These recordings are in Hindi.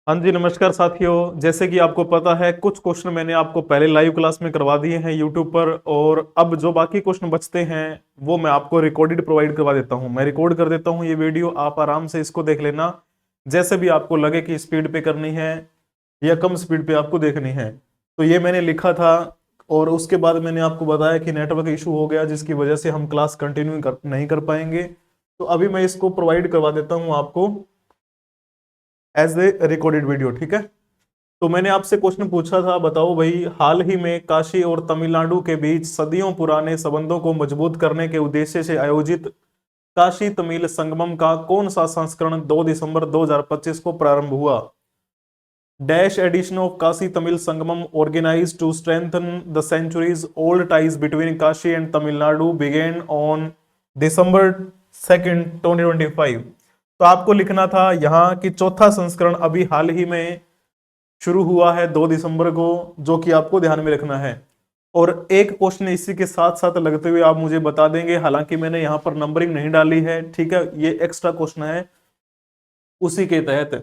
हाँ जी, नमस्कार साथियों। जैसे कि आपको पता है, कुछ क्वेश्चन मैंने आपको पहले लाइव क्लास में करवा दिए हैं यूट्यूब पर, और अब जो बाकी क्वेश्चन बचते हैं वो मैं आपको रिकॉर्डेड प्रोवाइड करवा देता हूँ। मैं रिकॉर्ड कर देता हूँ ये वीडियो, आप आराम से इसको देख लेना। जैसे भी आपको लगे कि स्पीड पे करनी है या कम स्पीड पे आपको देखनी है। तो ये मैंने लिखा था, और उसके बाद मैंने आपको बताया कि नेटवर्क इशू हो गया जिसकी वजह से हम क्लास कंटिन्यू नहीं कर पाएंगे। तो अभी मैं इसको प्रोवाइड करवा देता हूँ आपको एज ए रिकॉर्डेड वीडियो, ठीक है। तो मैंने आपसे क्वेश्चन पूछा था, बताओ भाई, हाल ही में काशी और तमिलनाडु के बीच सदियों पुराने संबंधों को मजबूत करने के उद्देश्य से आयोजित काशी तमिल संगमम का कौन सा संस्करण 2 दिसंबर 2025 को प्रारंभ हुआ? Dash edition of Kashi Tamil Sangamam organised to strengthen the centuries old ties between Kashi and Tamil Nadu began on December 2, 2025। तो आपको लिखना था यहाँ कि चौथा संस्करण अभी हाल ही में शुरू हुआ है 2 दिसंबर को, जो कि आपको ध्यान में रखना है। और एक क्वेश्चन इसी के साथ साथ लगते हुए आप मुझे बता देंगे, हालांकि मैंने यहाँ पर नंबरिंग नहीं डाली है, ठीक है, ये एक्स्ट्रा क्वेश्चन है। उसी के तहत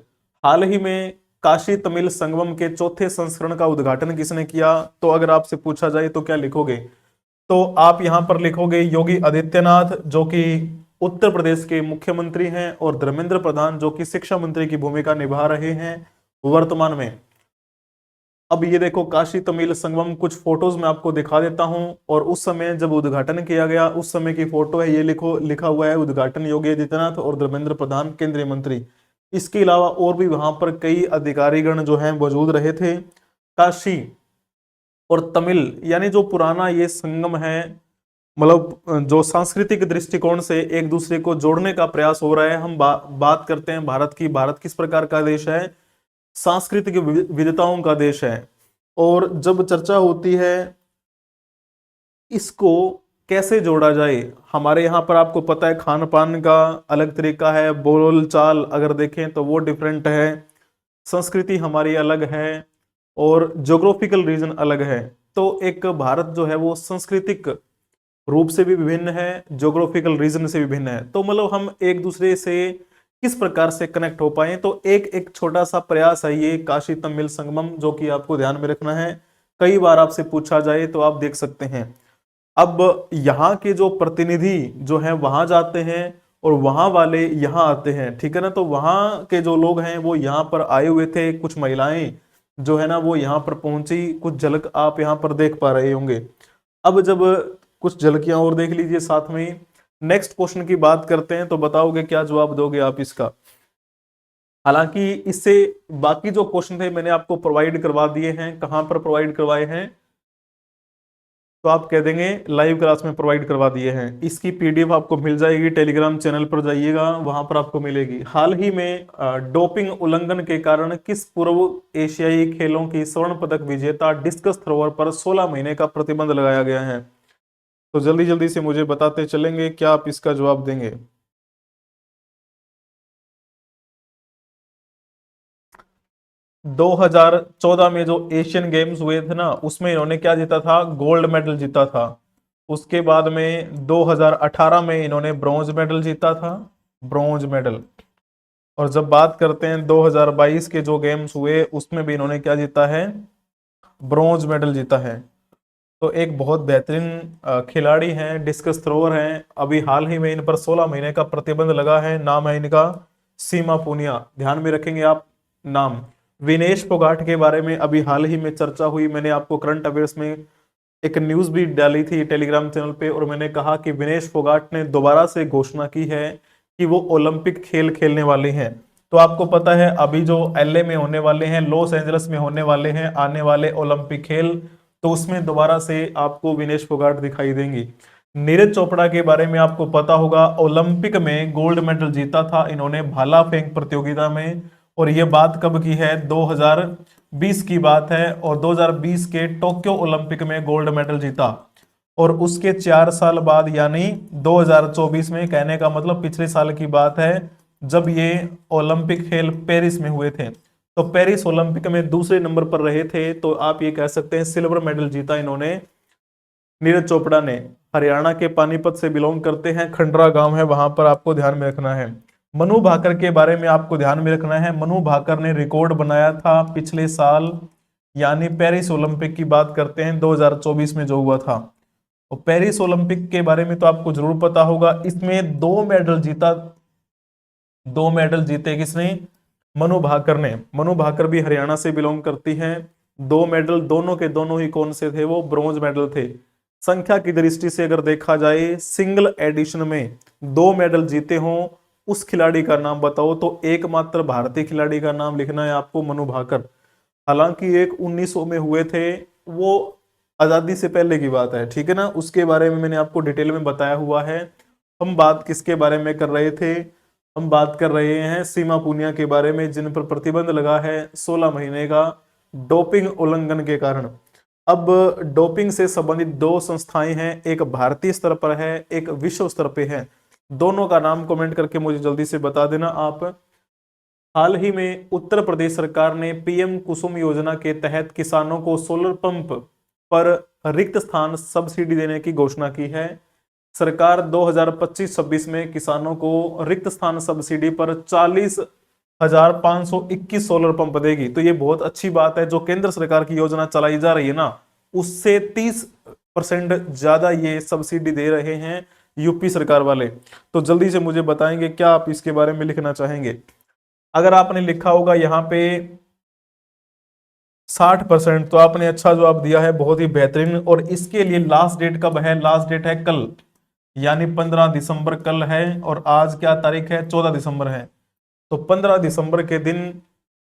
हाल ही में काशी तमिल संगमम के चौथे संस्करण का उद्घाटन किसने किया? तो अगर आपसे पूछा जाए तो क्या लिखोगे? तो आप यहां पर लिखोगे योगी आदित्यनाथ, जो कि उत्तर प्रदेश के मुख्यमंत्री हैं, और धर्मेंद्र प्रधान, जो कि शिक्षा मंत्री की भूमिका निभा रहे हैं वर्तमान में। अब ये देखो, काशी तमिल संगमम, कुछ फोटोज मैं आपको दिखा देता हूं, और उस समय जब उद्घाटन किया गया उस समय की फोटो है, ये लिखो, लिखा हुआ है उद्घाटन योगी आदित्यनाथ और धर्मेंद्र प्रधान केंद्रीय मंत्री। इसके अलावा और भी वहां पर कई अधिकारीगण जो हैं मौजूद रहे थे। काशी और तमिल यानी जो पुराना ये संगम है, मतलब जो सांस्कृतिक दृष्टिकोण से एक दूसरे को जोड़ने का प्रयास हो रहा है। हम बात करते हैं भारत की। भारत किस प्रकार का देश है? सांस्कृतिक विविधताओं का देश है। और जब चर्चा होती है इसको कैसे जोड़ा जाए, हमारे यहाँ पर आपको पता है खान पान का अलग तरीका है, बोल चाल अगर देखें तो वो डिफरेंट है, संस्कृति हमारी अलग है, और ज्योग्राफिकल रीजन अलग है। तो एक भारत जो है वो सांस्कृतिक रूप से भी विभिन्न है, ज्योग्राफिकल रीजन से भी भिन्न है। तो मतलब हम एक दूसरे से किस प्रकार से कनेक्ट हो पाए, तो एक एक छोटा सा प्रयास है ये काशी तमिल संगमम, जो कि आपको ध्यान में रखना है। कई बार आपसे पूछा जाए तो आप देख सकते हैं। अब यहाँ के जो प्रतिनिधि जो हैं वहां जाते हैं, और वहां वाले यहाँ आते हैं, ठीक है ना। तो वहां के जो लोग हैं वो यहाँ पर आए हुए थे, कुछ महिलाएं जो है ना वो यहाँ पर पहुंची, कुछ झलक आप यहाँ पर देख पा रहे होंगे। अब जब कुछ झलकियां और देख लीजिए साथ में, नेक्स्ट क्वेश्चन की बात करते हैं, तो बताओगे क्या जवाब दोगे आप इसका? हालांकि इससे बाकी जो क्वेश्चन थे मैंने आपको प्रोवाइड करवा दिए हैं। कहां पर प्रोवाइड करवाए हैं? तो आप कह देंगे लाइव क्लास में प्रोवाइड करवा दिए हैं। इसकी पीडीएफ आपको मिल जाएगी, टेलीग्राम चैनल पर जाइएगा, वहां पर आपको मिलेगी। हाल ही में डोपिंग उल्लंघन के कारण किस पूर्व एशियाई खेलों की स्वर्ण पदक विजेता डिस्कस थ्रोअर पर 16 महीने का प्रतिबंध लगाया गया है? तो जल्दी जल्दी से मुझे बताते चलेंगे, क्या आप इसका जवाब देंगे? 2014 में जो एशियन गेम्स हुए थे ना, उसमें इन्होंने क्या जीता था? गोल्ड मेडल जीता था। उसके बाद में 2018 में इन्होंने ब्रॉन्ज मेडल जीता था, ब्रॉन्ज मेडल। और जब बात करते हैं 2022 के जो गेम्स हुए उसमें भी इन्होंने क्या जीता है? ब्रॉन्ज मेडल जीता है। तो एक बहुत बेहतरीन खिलाड़ी हैं, डिस्कस थ्रोअर हैं। अभी हाल ही में इन पर 16 महीने का प्रतिबंध लगा है। नाम है इनका सीमा पुनिया, ध्यान में रखेंगे आप नाम। विनेश फोगाट के बारे में अभी हाल ही में चर्चा हुई, मैंने आपको करंट अफेयर्स में एक न्यूज भी डाली थी टेलीग्राम चैनल पे, और मैंने कहा कि विनेश फोगाट ने दोबारा से घोषणा की है कि वो ओलंपिक खेल खेलने वाले हैं। तो आपको पता है अभी जो एलए में होने वाले हैं, लॉस एंजल्स में होने वाले हैं आने वाले ओलंपिक खेल, तो उसमें दोबारा से आपको विनेश फोगाट दिखाई देंगी। नीरज चोपड़ा के बारे में आपको पता होगा, ओलंपिक में गोल्ड मेडल जीता था इन्होंने भाला फेंक प्रतियोगिता में। और ये बात कब की है? 2020 की बात है, और 2020 के टोक्यो ओलंपिक में गोल्ड मेडल जीता। और उसके 4 साल बाद यानी 2024 में, कहने का मतलब पिछले साल की बात है, जब ये ओलंपिक खेल पेरिस में हुए थे, तो पेरिस ओलंपिक में दूसरे नंबर पर रहे थे। तो आप ये कह सकते हैं सिल्वर मेडल जीता इन्होंने, नीरज चोपड़ा ने। हरियाणा के पानीपत से बिलोंग करते हैं, खंडरा गांव है वहां पर, आपको ध्यान में रखना है। मनु भाकर के बारे में आपको ध्यान में रखना है। मनु भाकर ने रिकॉर्ड बनाया था पिछले साल, यानी पेरिस ओलंपिक की बात करते हैं 2024 में जो हुआ था। और पेरिस ओलंपिक के बारे में तो आपको जरूर पता होगा, इसमें 2 मेडल जीता, 2 मेडल जीते किसने? मनु भाकर ने। मनु भाकर भी हरियाणा से बिलोंग करती हैं। 2 मेडल दोनों के दोनों ही कौन से थे? वो ब्रॉन्ज मेडल थे। संख्या की दृष्टि से अगर देखा जाए, सिंगल एडिशन में 2 मेडल जीते हों उस खिलाड़ी का नाम बताओ, तो एकमात्र भारतीय खिलाड़ी का नाम लिखना है आपको, मनु भाकर। हालांकि एक 1900 में हुए थे, वो आजादी से पहले की बात है, ठीक है ना, उसके बारे में मैंने आपको डिटेल में बताया हुआ है। हम बात किसके बारे में कर रहे थे? हम बात कर रहे हैं सीमा पुनिया के बारे में, जिन पर प्रतिबंध लगा है 16 महीने का डोपिंग उल्लंघन के कारण। अब डोपिंग से संबंधित 2 संस्थाएं हैं, एक भारतीय स्तर पर है, एक विश्व स्तर पे है। दोनों का नाम कमेंट करके मुझे जल्दी से बता देना आप। हाल ही में उत्तर प्रदेश सरकार ने पीएम कुसुम योजना के तहत किसानों को सोलर पंप पर रिक्त स्थान सब्सिडी देने की घोषणा की है। सरकार 2025-26 में किसानों को रिक्त स्थान सब्सिडी पर 40,521 सोलर पंप देगी। तो ये बहुत अच्छी बात है। जो केंद्र सरकार की योजना चलाई जा रही है ना, उससे 30% ज्यादा ये सब्सिडी दे रहे हैं यूपी सरकार वाले। तो जल्दी से मुझे बताएंगे क्या आप इसके बारे में लिखना चाहेंगे। अगर आपने लिखा होगा यहाँ पे 60%, तो आपने अच्छा जवाब दिया है, बहुत ही बेहतरीन। और इसके लिए लास्ट डेट कब है? लास्ट डेट है कल, यानी 15 दिसंबर कल है। और आज क्या तारीख है? 14 दिसंबर है। तो 15 दिसंबर के दिन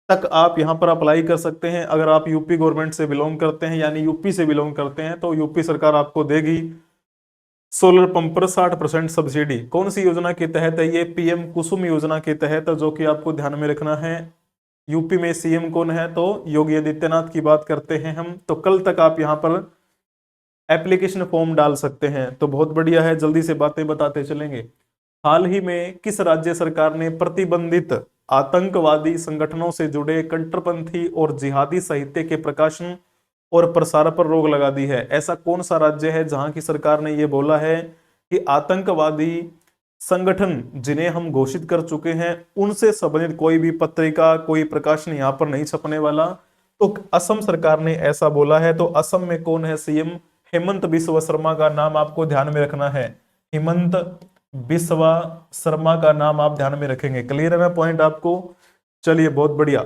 तक आप यहाँ पर अप्लाई कर सकते हैं। अगर आप यूपी गवर्नमेंट से बिलोंग करते हैं, यानी यूपी से बिलोंग करते हैं, तो यूपी सरकार आपको देगी सोलर पंप पर 60% सब्सिडी। कौन सी योजना के तहत है ये? पीएम कुसुम योजना के तहत, जो कि आपको ध्यान में रखना है। यूपी में सीएम कौन है? तो योगी आदित्यनाथ की बात करते हैं हम। तो कल तक आप यहाँ पर एप्लीकेशन फॉर्म डाल सकते हैं। तो बहुत बढ़िया है, जल्दी से बातें बताते चलेंगे। हाल ही में किस राज्य सरकार ने प्रतिबंधित आतंकवादी संगठनों से जुड़े कट्टरपंथी और जिहादी साहित्य के प्रकाशन और प्रसार पर रोक लगा दी है? ऐसा कौन सा राज्य है जहां की सरकार ने यह बोला है कि आतंकवादी संगठन जिन्हें हम घोषित कर चुके हैं उनसे संबंधित कोई भी पत्रिका, कोई प्रकाशन यहां पर नहीं छपने वाला? तो असम सरकार ने ऐसा बोला है। तो असम में कौन है सीएम? हेमंत बिस्वा शर्मा का नाम आपको ध्यान में रखना है। हेमंत बिस्वा शर्मा का नाम आप ध्यान में रखेंगे। क्लियर है ना पॉइंट आपको? चलिए बहुत बढ़िया।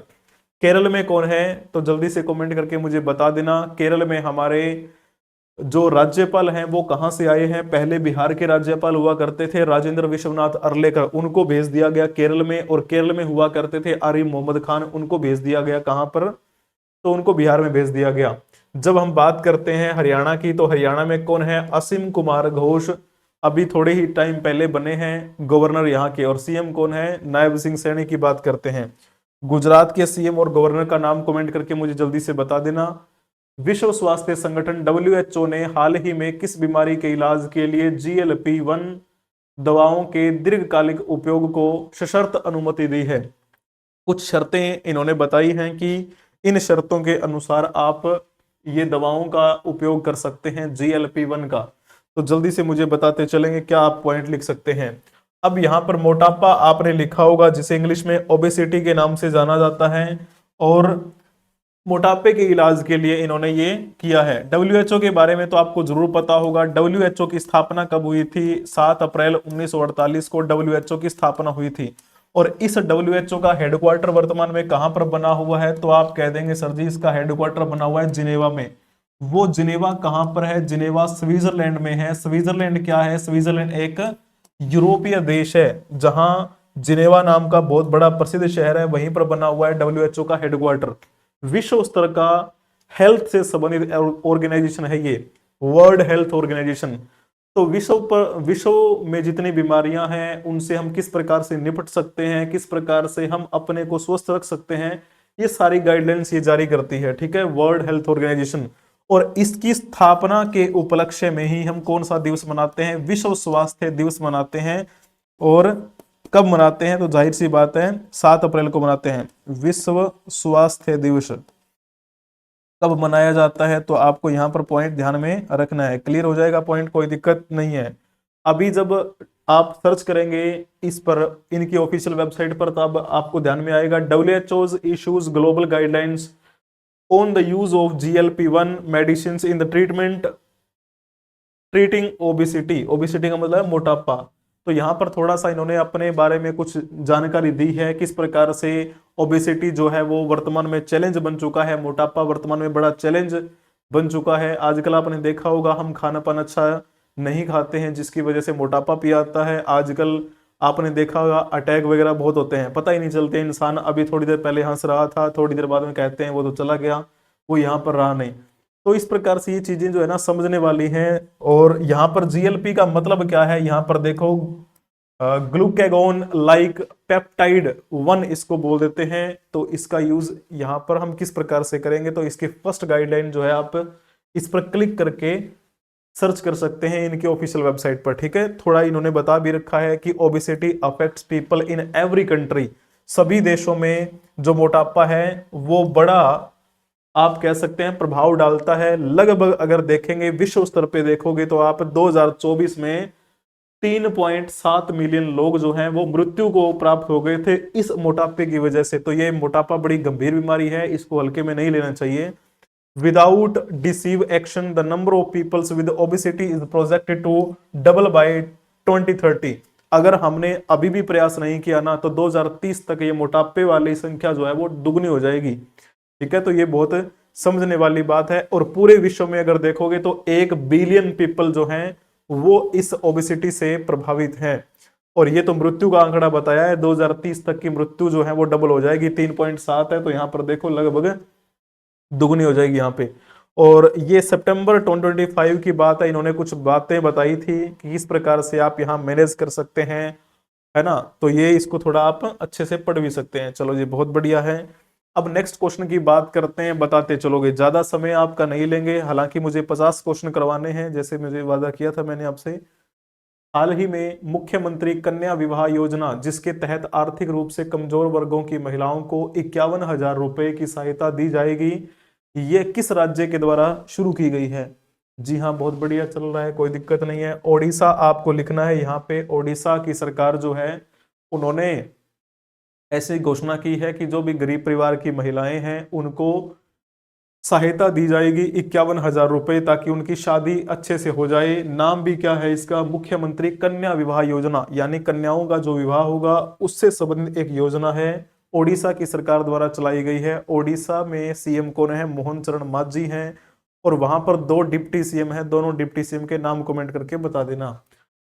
केरल में कौन है? तो जल्दी से कमेंट करके मुझे बता देना। केरल में हमारे जो राज्यपाल हैं वो कहां से आए हैं? पहले बिहार के राज्यपाल हुआ करते थे राजेंद्र विश्वनाथ अर्लेकर, उनको भेज दिया गया केरल में। और केरल में हुआ करते थे आरिफ मोहम्मद खान, उनको भेज दिया गया कहां पर? तो उनको बिहार में भेज दिया गया। जब हम बात करते हैं हरियाणा की, तो हरियाणा में कौन है? असीम कुमार घोष, अभी थोड़े ही टाइम पहले बने हैं गवर्नर यहाँ के। और सीएम कौन है? नायब सिंह सैनी की बात करते हैं। गुजरात के सीएम और गवर्नर का नाम कमेंट करके मुझे जल्दी से बता देना। विश्व स्वास्थ्य संगठन WHO ने हाल ही में किस बीमारी के इलाज के लिए GLP-1 दवाओं के दीर्घकालिक उपयोग को सशर्त अनुमति दी है? कुछ शर्तें इन्होंने बताई हैं कि इन शर्तों के अनुसार आप ये दवाओं का उपयोग कर सकते हैं GLP-1 का। तो जल्दी से मुझे बताते चलेंगे क्या आप पॉइंट लिख सकते हैं। अब यहाँ पर मोटापा आपने लिखा होगा, जिसे इंग्लिश में ओबेसिटी के नाम से जाना जाता है। और मोटापे के इलाज के लिए इन्होंने ये किया है। WHO के बारे में तो आपको जरूर पता होगा। WHO की स्थापना कब हुई थी? 7 अप्रैल 1948 को WHO की स्थापना हुई थी। और इस WHO का हेडक्वार्टर वर्तमान में कहां पर बना हुआ है? तो आप कह देंगे सर जी इसका हेडक्वार्टर बना हुआ है जिनेवा में। वो जिनेवा कहां पर है? जिनेवा स्विट्जरलैंड में है। स्विट्जरलैंड क्या है? स्विट्जरलैंड एक यूरोपीय देश है, जहां जिनेवा नाम का बहुत बड़ा प्रसिद्ध शहर है, वहीं पर बना हुआ है WHO का हेडक्वार्टर। विश्व स्तर का हेल्थ से संबंधित ऑर्गेनाइजेशन है ये, वर्ल्ड हेल्थ ऑर्गेनाइजेशन। तो विश्व में जितनी बीमारियां हैं उनसे हम किस प्रकार से निपट सकते हैं, किस प्रकार से हम अपने को स्वस्थ रख सकते हैं, ये सारी गाइडलाइंस ये जारी करती है, ठीक है, वर्ल्ड हेल्थ ऑर्गेनाइजेशन। और इसकी स्थापना के उपलक्ष्य में ही हम कौन सा दिवस मनाते हैं? विश्व स्वास्थ्य दिवस मनाते हैं। और कब मनाते हैं? तो जाहिर सी बात है 7 अप्रैल को मनाते हैं। विश्व स्वास्थ्य दिवस कब मनाया जाता है? तो आपको यहाँ पर पॉइंट ध्यान में रखना है। क्लियर हो जाएगा पॉइंट, कोई दिक्कत नहीं है। अभी जब आप सर्च करेंगे इस पर, इनकी ऑफिशियल वेबसाइट पर, तब आपको ध्यान में आएगा WHO issues global guidelines on the use of GLP-1 medicine in the treating obesity. Obesity का मतलब है मोटापा। तो यहाँ पर थोड़ा सा इन्होंने अपने बारे में कुछ जानकारी दी है, किस प्रकार से ओबिसिटी जो है वो वर्तमान में चैलेंज बन चुका है, मोटापा वर्तमान में बड़ा चैलेंज बन चुका है। आजकल आपने देखा होगा हम खाना पाना अच्छा नहीं खाते हैं, जिसकी वजह से मोटापा भी आता है। आजकल आपने देखा होगा अटैक वगैरह बहुत होते हैं, पता ही नहीं चलते। इंसान अभी थोड़ी देर पहले हंस रहा था, थोड़ी देर बाद में कहते हैं वो तो चला गया, वो यहाँ पर रहा नहीं। तो इस प्रकार से ये चीजें जो है ना समझने वाली हैं। और यहाँ पर GLP का मतलब क्या है, यहाँ पर देखो ग्लूकेगोन लाइक पेप्टाइड 1 इसको बोल देते हैं। तो इसका यूज यहाँ पर हम किस प्रकार से करेंगे, तो इसकी फर्स्ट गाइडलाइन जो है आप इस पर क्लिक करके सर्च कर सकते हैं इनकी ऑफिशियल वेबसाइट पर। ठीक है, थोड़ा इन्होंने बता भी रखा है कि obesity affects people in every country. सभी देशों में जो मोटापा है वो बड़ा, आप कह सकते हैं, प्रभाव डालता है। लगभग अगर देखेंगे विश्व स्तर पे देखोगे तो आप 2024 में 3.7 मिलियन लोग जो हैं वो मृत्यु को प्राप्त हो गए थे इस मोटापे की वजह से। तो ये मोटापा बड़ी गंभीर बीमारी है, इसको हल्के में नहीं लेना चाहिए। Without decisive action the number of peoples with obesity is projected to double by 2030। अगर हमने अभी भी प्रयास नहीं किया ना तो 2030 तक ये मोटापे वाली संख्या जो है वो दुगनी हो जाएगी। ठीक है, तो ये बहुत समझने वाली बात है। और पूरे विश्व में अगर देखोगे तो 1 बिलियन पीपल जो हैं वो इस ओबेसिटी से प्रभावित हैं। और ये तो मृत्यु का आंकड़ा बताया है, 2030 तक की मृत्यु जो है वो डबल हो जाएगी। 3.7 है तो यहाँ पर देखो लगभग दुगनी हो जाएगी यहाँ पे। और ये सितंबर 2025 की बात है, इन्होंने कुछ बातें बताई थी कि किस प्रकार से आप यहाँ मैनेज कर सकते हैं, है ना। तो ये इसको थोड़ा आप अच्छे से पढ़ भी सकते हैं। चलो जी, बहुत बढ़िया है। अब नेक्स्ट क्वेश्चन की बात करते हैं, बताते चलोगे, ज्यादा समय आपका नहीं लेंगे। हालांकि मुझे 50 क्वेश्चन करवाने हैं, जैसे मुझे वादा किया था मैंने आपसे। हाल ही में मुख्यमंत्री कन्या विवाह योजना, जिसके तहत आर्थिक रूप से कमजोर वर्गों की महिलाओं को 51,000 रुपए की सहायता दी जाएगी, ये किस राज्य के द्वारा शुरू की गई है। जी हाँ, बहुत बढ़िया चल रहा है, कोई दिक्कत नहीं है। ओडिशा आपको लिखना है यहाँ पे। ओडिशा की सरकार जो है उन्होंने ऐसी घोषणा की है कि जो भी गरीब परिवार की महिलाएं हैं उनको सहायता दी जाएगी 51,000 रुपए, ताकि उनकी शादी अच्छे से हो जाए। नाम भी क्या है इसका, मुख्यमंत्री कन्या विवाह योजना, यानी कन्याओं का जो विवाह होगा उससे संबंधित एक योजना है, ओडिशा की सरकार द्वारा चलाई गई है। ओडिशा में सीएम कौन है, मोहन चरण मांझी हैं। और वहां पर 2 डिप्टी सीएम हैं, दोनों डिप्टी सीएम के नाम कमेंट करके बता देना।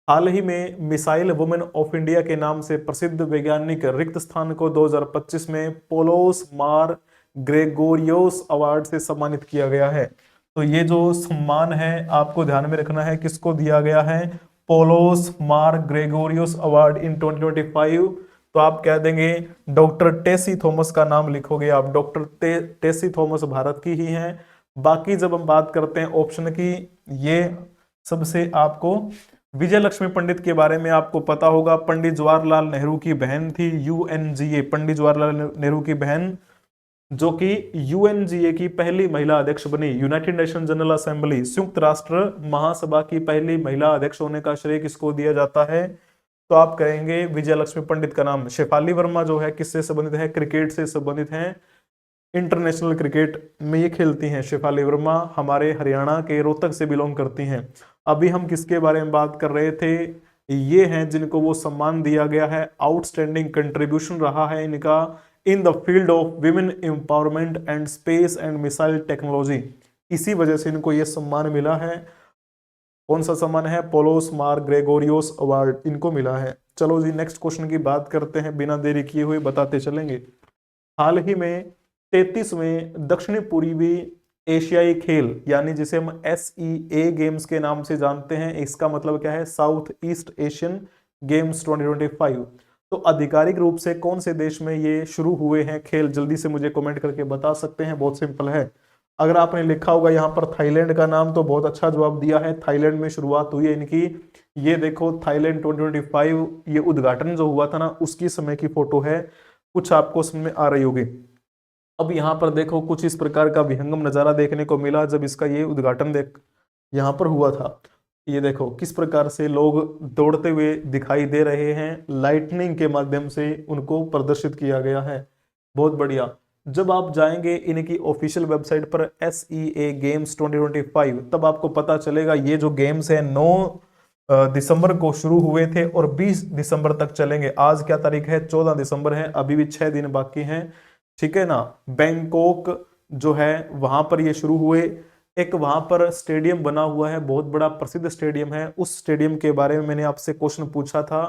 हाल ही में मिसाइल वुमेन ऑफ इंडिया के नाम से प्रसिद्ध वैज्ञानिक रिक्त स्थान को 2025 में पोलोस मार ग्रेगोरियोस अवार्ड से सम्मानित किया गया है। तो ये जो सम्मान है आपको ध्यान में रखना है, किसको दिया गया है, पोलोस मार ग्रेगोरियोस अवार्ड इन 2025। तो आप कह देंगे डॉक्टर टेसी थॉमस का नाम लिखोगे आप, डॉक्टर टेसी थॉमस भारत की ही हैं। बाकी जब हम बात करते हैं ऑप्शन की, ये सबसे आपको विजय लक्ष्मी पंडित के बारे में आपको पता होगा, पंडित जवाहरलाल नेहरू की बहन थी, UNGA, पंडित जवाहरलाल नेहरू की बहन, जो कि UNGA की पहली महिला अध्यक्ष बनी। यूनाइटेड नेशन जनरल असेंबली, संयुक्त राष्ट्र महासभा की पहली महिला अध्यक्ष होने का श्रेय किसको दिया जाता है, तो आप कहेंगे विजय लक्ष्मी पंडित का नाम। शेफाली वर्मा जो है किससे संबंधित है, क्रिकेट से संबंधित है, इंटरनेशनल क्रिकेट में ये खेलती हैं शेफाली वर्मा, हमारे हरियाणा के रोहतक से बिलोंग करती हैं। अभी हम किसके बारे में बात कर रहे थे, ये हैं जिनको वो सम्मान दिया गया है, आउटस्टैंडिंग कंट्रीब्यूशन रहा है इनका in the field of women empowerment and space and missile technology. इसी वजह से इनको ये सम्मान मिला है। कौन सा सम्मान है, पोलोस मार ग्रेगोरियोस अवार्ड इनको मिला है। चलो जी, नेक्स्ट क्वेश्चन की बात करते हैं, बिना देरी किए हुए बताते चलेंगे। हाल ही में 33वें दक्षिणी पूर्वी एशियाई खेल, यानी जिसे हम SEA गेम्स के नाम से जानते हैं, इसका मतलब क्या है, साउथ ईस्ट एशियन गेम्स 2025। तो आधिकारिक रूप से कौन से देश में ये शुरू हुए हैं खेल, जल्दी से मुझे कमेंट करके बता सकते हैं, बहुत सिंपल है। अगर आपने लिखा होगा यहाँ पर थाईलैंड का नाम, तो बहुत अच्छा जवाब दिया है, थाईलैंड में शुरुआत हुई है इनकी। ये देखो थाईलैंड 2025, ये उद्घाटन जो हुआ था ना उसकी समय की फोटो है, कुछ आपको समझ में आ रही होगी। अब यहाँ पर देखो कुछ इस प्रकार का विहंगम नजारा देखने को मिला जब इसका ये उद्घाटन यहाँ पर हुआ था। ये देखो किस प्रकार से लोग दौड़ते हुए दिखाई दे रहे हैं, लाइटनिंग के माध्यम से उनको प्रदर्शित किया गया है। बहुत बढ़िया। जब आप जाएंगे इनकी ऑफिशियल वेबसाइट पर SEA गेम्स 2025, तब आपको पता चलेगा ये जो गेम्स है 9 दिसंबर को शुरू हुए थे और 20 दिसंबर तक चलेंगे। आज क्या तारीख है? 14 दिसंबर है, अभी भी 6 दिन बाकी हैं। ठीक है ना। बैंकॉक जो है वहां पर ये शुरू हुए। एक वहां पर स्टेडियम बना हुआ है, बहुत बड़ा प्रसिद्ध स्टेडियम है। उस स्टेडियम के बारे में मैंने आपसे क्वेश्चन पूछा था,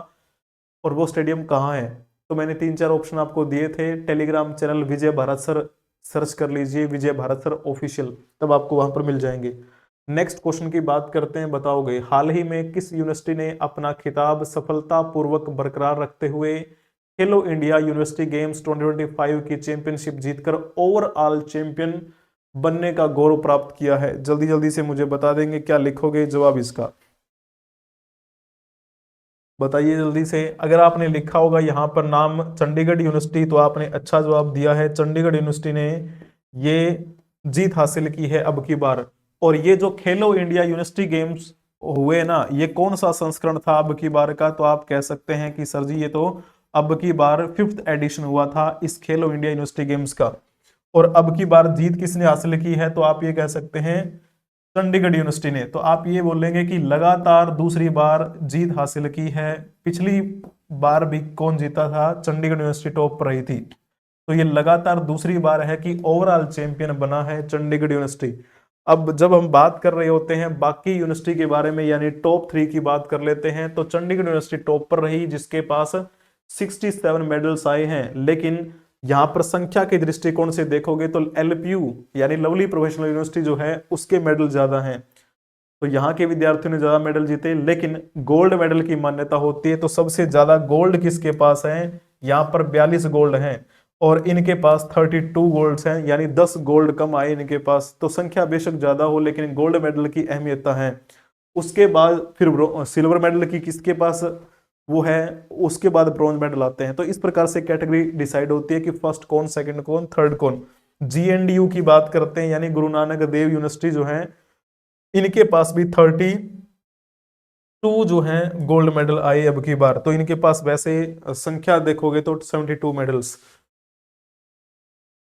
और वो स्टेडियम कहाँ है? तो मैंने 3-4 ऑप्शन आपको दिए थे। टेलीग्राम चैनल विजय भारत सर सर्च कर लीजिए, विजय भारत सर ऑफिशियल, तब आपको वहां पर मिल जाएंगे। नेक्स्ट क्वेश्चन की बात करते हैं। बताओगे हाल ही में किस यूनिवर्सिटी ने अपना खिताब सफलतापूर्वक बरकरार रखते हुए खेलो इंडिया यूनिवर्सिटी गेम्स 2025 की चैंपियनशिप जीतकर ओवरऑल चैंपियन बनने का गौरव प्राप्त किया है? जल्दी जल्दी से मुझे बता देंगे, क्या लिखोगे जवाब इसका? बताइए जल्दी से। अगर आपने लिखा होगा यहाँ पर नाम चंडीगढ़ यूनिवर्सिटी, तो आपने अच्छा जवाब दिया है। चंडीगढ़ यूनिवर्सिटी ने ये जीत हासिल की है अब की बार। और ये जो खेलो इंडिया यूनिवर्सिटी गेम्स हुए ना, ये कौन सा संस्करण था अब की बार का? तो आप कह सकते हैं कि सर जी ये तो अब की बार 5th एडिशन हुआ था इस खेलो इंडिया यूनिवर्सिटी गेम्स का। और अब की बार जीत किसने हासिल की है? तो आप ये कह सकते हैं चंडीगढ़ यूनिवर्सिटी ने। तो आप ये बोलेंगे कि लगातार दूसरी बार जीत हासिल की है। पिछली बार भी कौन जीता था? चंडीगढ़ यूनिवर्सिटी टॉप पर रही थी। तो ये लगातार दूसरी बार है कि ओवरऑल चैंपियन बना है चंडीगढ़ यूनिवर्सिटी। अब जब हम बात कर रहे होते हैं बाकी यूनिवर्सिटी के बारे में, यानी टॉप 3 की बात कर लेते हैं, तो चंडीगढ़ यूनिवर्सिटी टॉप पर रही जिसके पास 67 मेडल्स आए हैं। लेकिन यहां पर संख्या के दृष्टिकोण से देखोगे तो LPU यानी लवली प्रोफेशनल यूनिवर्सिटी जो है उसके मेडल ज्यादा हैं। तो यहाँ के विद्यार्थियों ने ज्यादा मेडल जीते। लेकिन गोल्ड मेडल की मान्यता होती है, तो सबसे ज्यादा गोल्ड किसके पास है? यहाँ पर 42 गोल्ड हैं, और इनके पास 32 गोल्ड्स हैं, यानी 10 गोल्ड कम आए इनके पास। तो संख्या बेशक ज्यादा हो, लेकिन गोल्ड मेडल की अहमियत है। उसके बाद फिर सिल्वर मेडल की किसके पास वो है, उसके बाद ब्रॉन्ज मेडल आते हैं। तो इस प्रकार से कैटेगरी डिसाइड होती है कि फर्स्ट कौन, सेकंड कौन, थर्ड कौन। GNDU की बात करते हैं, यानी गुरु नानक देव यूनिवर्सिटी जो है, इनके पास भी 32 जो है गोल्ड मेडल आए अब की बार। तो इनके पास वैसे संख्या देखोगे तो 72 मेडल्स।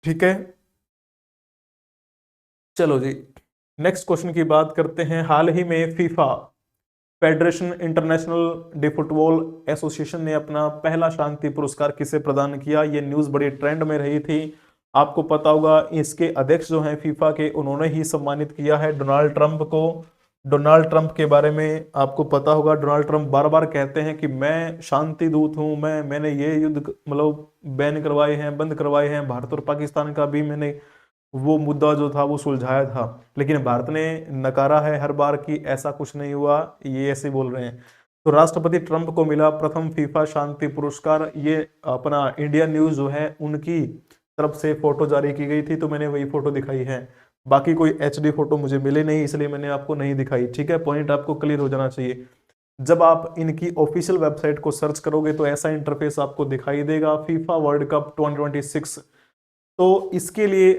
ठीक है, चलो जी नेक्स्ट क्वेश्चन की बात करते हैं। हाल ही में FIFA federation international day football association ने अपना पहला शांति पुरस्कार किसे प्रदान किया? ये न्यूज़ बड़ी ट्रेंड में रही थी। आपको पता होगा इसके अध्यक्ष जो हैं फीफा के, उन्होंने ही सम्मानित किया है डोनाल्ड ट्रंप को। डोनाल्ड ट्रंप के बारे में आपको पता होगा, डोनाल्ड ट्रंप बार बार कहते हैं कि मैं शांति दूत हूं, मैंने ये युद्ध मतलब बैन करवाए हैं, बंद करवाए हैं। भारत और पाकिस्तान का भी मैंने वो मुद्दा जो था वो सुलझाया था। लेकिन भारत ने नकारा है हर बार कि ऐसा कुछ नहीं हुआ, ये ऐसे बोल रहे हैं। तो राष्ट्रपति ट्रंप को मिला प्रथम फीफा शांति पुरस्कार। ये अपना इंडिया न्यूज जो है उनकी तरफ से फोटो जारी की गई थी, तो मैंने वही फोटो दिखाई है। बाकी कोई HD फोटो मुझे मिले नहीं, इसलिए मैंने आपको नहीं दिखाई। ठीक है, पॉइंट आपको क्लियर हो जाना चाहिए। जब आप इनकी ऑफिशियल वेबसाइट को सर्च करोगे तो ऐसा इंटरफेस आपको दिखाई देगा, फीफा वर्ल्ड कप 2026। तो इसके लिए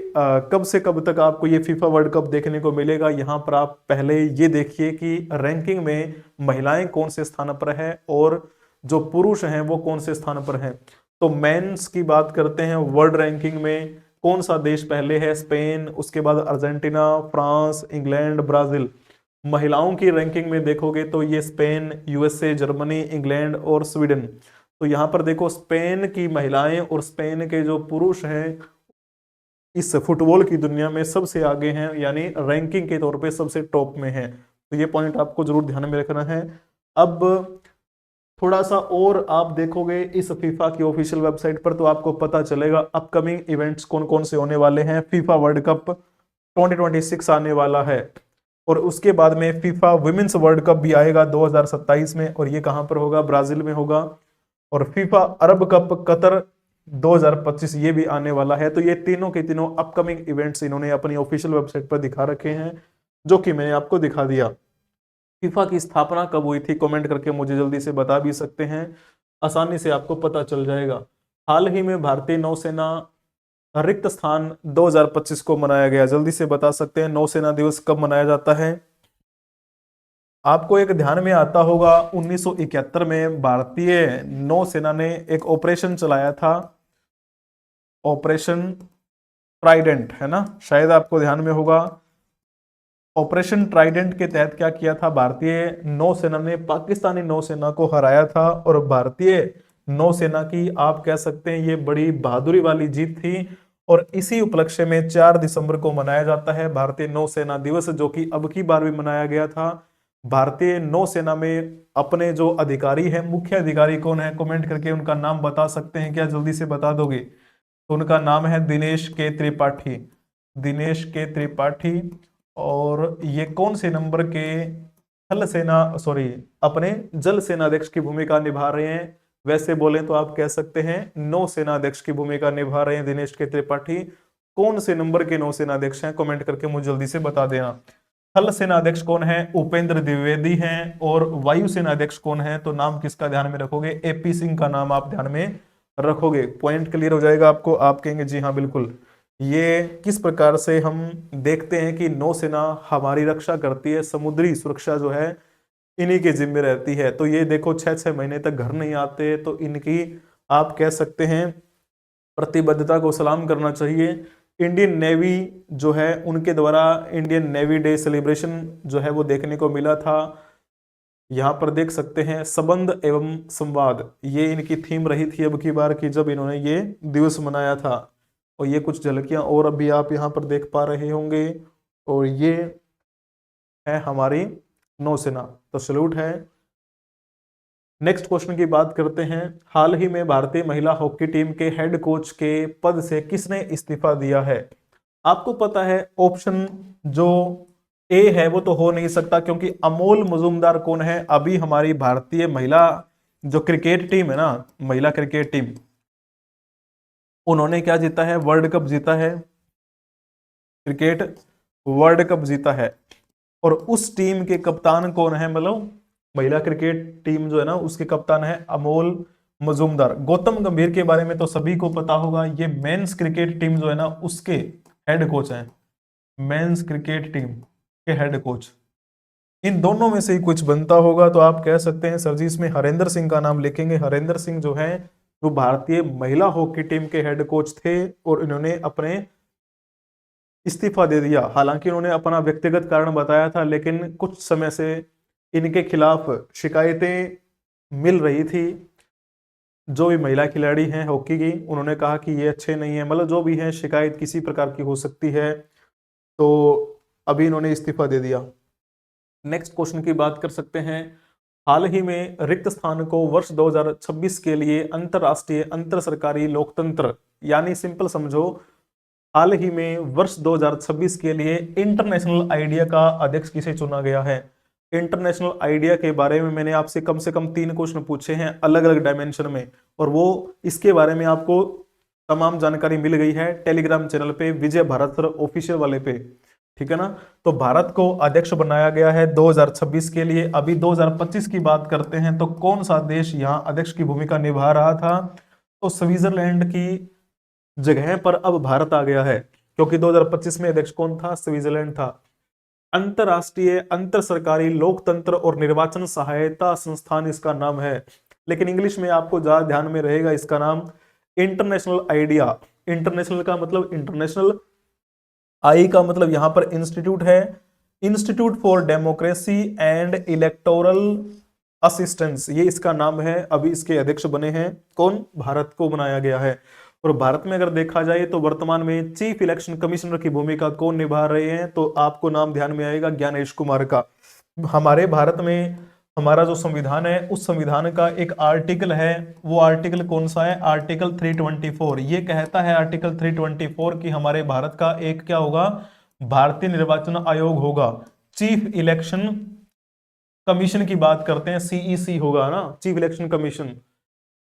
कब से कब तक आपको ये फीफा वर्ल्ड कप देखने को मिलेगा? यहाँ पर आप पहले ये देखिए कि रैंकिंग में महिलाएं कौन से स्थान पर है और जो पुरुष हैं वो कौन से स्थान पर हैं। तो मेंस की बात करते हैं, वर्ल्ड रैंकिंग में कौन सा देश पहले है? स्पेन, उसके बाद अर्जेंटीना, फ्रांस, इंग्लैंड, ब्राजील। महिलाओं की रैंकिंग में देखोगे तो ये स्पेन, USA, जर्मनी, इंग्लैंड और स्वीडन। तो यहाँ पर देखो स्पेन की महिलाएं और स्पेन के जो पुरुष हैं इस फुटबॉल की दुनिया में सबसे आगे हैं, यानी रैंकिंग के तौर पे सबसे टॉप में हैं। तो ये पॉइंट आपको जरूर ध्यान में रखना है। अब थोड़ा सा और आप देखोगे इस फीफा की ऑफिशियल वेबसाइट पर, तो आपको पता चलेगा अपकमिंग इवेंट्स कौन कौन से होने वाले हैं। फीफा वर्ल्ड कप 2026 आने वाला है, और उसके बाद में फीफा वुमेन्स वर्ल्ड कप भी आएगा 2027 में, और ये कहां पर होगा? ब्राजील में होगा। और फीफा अरब कप कतर 2025 ये भी आने वाला है। तो ये तीनों के तीनों अपकमिंग इवेंट्स इन्होंने अपनी ऑफिशियल वेबसाइट पर दिखा रखे हैं, जो कि मैंने आपको दिखा दिया। फीफा की स्थापना कब हुई थी? कमेंट करके मुझे जल्दी से बता भी सकते हैं, आसानी से आपको पता चल जाएगा। हाल ही में भारतीय नौसेना रिक्त स्थान 2025 को मनाया गया। जल्दी से बता सकते हैं नौसेना दिवस कब मनाया जाता है? आपको एक ध्यान में आता होगा 1971 में भारतीय नौसेना ने एक ऑपरेशन चलाया था, ऑपरेशन ट्राइडेंट, है ना, शायद आपको ध्यान में होगा। ऑपरेशन ट्राइडेंट के तहत क्या किया था, भारतीय नौसेना ने पाकिस्तानी नौसेना को हराया था, और भारतीय नौसेना की आप कह सकते हैं ये बड़ी बहादुरी वाली जीत थी। और इसी उपलक्ष्य में 4 दिसंबर को मनाया जाता है भारतीय नौसेना दिवस, जो कि अब की बार भी मनाया गया था। भारतीय नौसेना में अपने जो अधिकारी हैं, मुख्य अधिकारी कौन है, कमेंट करके उनका नाम बता सकते हैं क्या, जल्दी से बता दोगे? तो उनका नाम है दिनेश के त्रिपाठी, दिनेश के त्रिपाठी। और ये कौन से नंबर के थल सेना, सॉरी, अपने जल सेना अध्यक्ष की भूमिका निभा रहे हैं? वैसे बोले तो आप कह सकते हैं नौसेना अध्यक्ष की भूमिका निभा रहे हैं दिनेश के त्रिपाठी। कौन से नंबर के नौसेना अध्यक्ष हैं, कमेंट करके मुझे जल्दी से बता देना। थल सेना अध्यक्ष कौन है, उपेंद्र द्विवेदी हैं। और वायुसेना अध्यक्ष कौन है, तो नाम किसका ध्यान में रखोगे, एपी सिंह का नाम आप ध्यान में रखोगे। पॉइंट क्लियर हो जाएगा आपको, आप कहेंगे जी हाँ बिल्कुल। ये किस प्रकार से हम देखते हैं कि नौसेना हमारी रक्षा करती है, समुद्री सुरक्षा जो है इन्हीं के जिम्मे रहती है। तो ये देखो 6-6 महीने तक घर नहीं आते, तो इनकी आप कह सकते हैं प्रतिबद्धता को सलाम करना चाहिए। इंडियन नेवी जो है उनके द्वारा इंडियन नेवी डे सेलिब्रेशन जो है वो देखने को मिला था। यहाँ पर देख सकते हैं संबंध एवं संवाद, ये इनकी थीम रही थी अब की बार की जब इन्होंने ये दिवस मनाया था। और ये कुछ झलकियां और अभी आप यहाँ पर देख पा रहे होंगे। और ये है हमारी नौसेना, तो सैल्यूट है। नेक्स्ट क्वेश्चन की बात करते हैं। हाल ही में भारतीय महिला हॉकी टीम के हेड कोच के पद से किसने इस्तीफा दिया है? आपको पता है ऑप्शन जो ए है वो तो हो नहीं सकता, क्योंकि अमोल मजूमदार कौन है, अभी हमारी भारतीय महिला जो क्रिकेट टीम है ना, महिला क्रिकेट टीम, उन्होंने क्या जीता है, वर्ल्ड कप जीता है, क्रिकेट वर्ल्ड कप जीता है। और उस टीम के कप्तान कौन है, मतलब महिला क्रिकेट टीम जो है ना उसके कप्तान है अमोल मजूमदार। गौतम गंभीर के बारे में तो सभी को पता होगा, ये मेंस क्रिकेट टीम जो है ना उसके हेड कोच हैं, मेंस क्रिकेट टीम के हेड कोच। इन दोनों में से ही कुछ बनता होगा, तो आप कह सकते हैं सर जी इसमें हरेंद्र सिंह का नाम लिखेंगे। हरेंद्र सिंह जो है वो भारतीय महिला हॉकी टीम के हेड कोच थे, और इन्होंने अपने इस्तीफा दे दिया। हालांकि उन्होंने अपना व्यक्तिगत कारण बताया था, लेकिन कुछ समय से इनके खिलाफ शिकायतें मिल रही थी। जो भी महिला खिलाड़ी हैं हॉकी की, उन्होंने कहा कि ये अच्छे नहीं है, मतलब जो भी है शिकायत किसी प्रकार की हो सकती है, तो अभी इन्होंने इस्तीफा दे दिया। नेक्स्ट क्वेश्चन की बात कर सकते हैं। हाल ही में रिक्त स्थान को वर्ष 2026 के लिए अंतरराष्ट्रीय अंतर सरकारी लोकतंत्र, यानी सिंपल समझो, हाल ही में वर्ष 2026 के लिए इंटरनेशनल आइडिया का अध्यक्ष किसे चुना गया है? इंटरनेशनल आइडिया के बारे में मैंने आपसे कम से कम 3 क्वेश्चन पूछे हैं अलग अलग डायमेंशन में, और वो इसके बारे में आपको तमाम जानकारी मिल गई है टेलीग्राम चैनल पे, विजय भारत सर ऑफिशियल वाले पे, ठीक है ना। तो भारत को अध्यक्ष बनाया गया है 2026 के लिए। अभी 2025 की बात करते हैं, तो कौन सा देश यहाँ अध्यक्ष की भूमिका निभा रहा था? तो स्विट्जरलैंड की जगह पर अब भारत आ गया है, क्योंकि 2025 में अध्यक्ष कौन था, स्विट्जरलैंड था। अंतरराष्ट्रीय अंतर सरकारी लोकतंत्र और निर्वाचन सहायता संस्थान इसका नाम है, लेकिन इंग्लिश में आपको ज्यादा ध्यान में रहेगा इसका नाम इंटरनेशनल आइडिया। इंटरनेशनल का मतलब इंटरनेशनल, आई का मतलब यहां पर इंस्टीट्यूट है, institute for democracy and electoral assistance, ये इसका नाम है। अभी इसके अध्यक्ष बने हैं कौन, भारत को बनाया गया है। और भारत में अगर देखा जाए तो वर्तमान में चीफ इलेक्शन कमिश्नर की भूमिका कौन निभा रहे हैं, तो आपको नाम ध्यान में आएगा ज्ञानेश कुमार का। हमारे भारत में हमारा जो संविधान है उस संविधान का एक आर्टिकल है, वो आर्टिकल कौन सा है, आर्टिकल 324। ये कहता है आर्टिकल 324 कि हमारे भारत का एक क्या होगा, भारतीय निर्वाचन आयोग होगा। चीफ इलेक्शन कमीशन की बात करते हैं, सीईसी होगा ना, चीफ इलेक्शन कमीशन।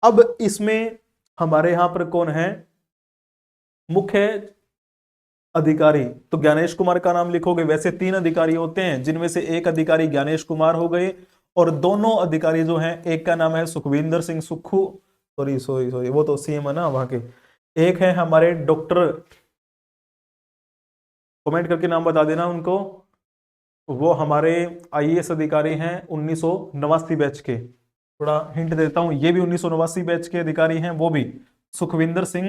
अब इसमें हमारे यहां पर कौन है मुख्य अधिकारी, तो ज्ञानेश कुमार का नाम लिखोगे। वैसे 3 अधिकारी होते हैं, जिनमें से एक अधिकारी ज्ञानेश कुमार हो गए, और दोनों अधिकारी जो हैं, एक का नाम है Sukhvinder Singh Sukhu, sorry sorry sorry वो तो सीएम है ना वहां के, एक है हमारे डॉक्टर, कमेंट करके नाम बता देना उनको, वो हमारे आईएएस अधिकारी हैं 1989 बैच के। थोड़ा हिंट देता हूं, ये भी 1989 बैच के अधिकारी हैं, वो भी सुखविंदर सिंह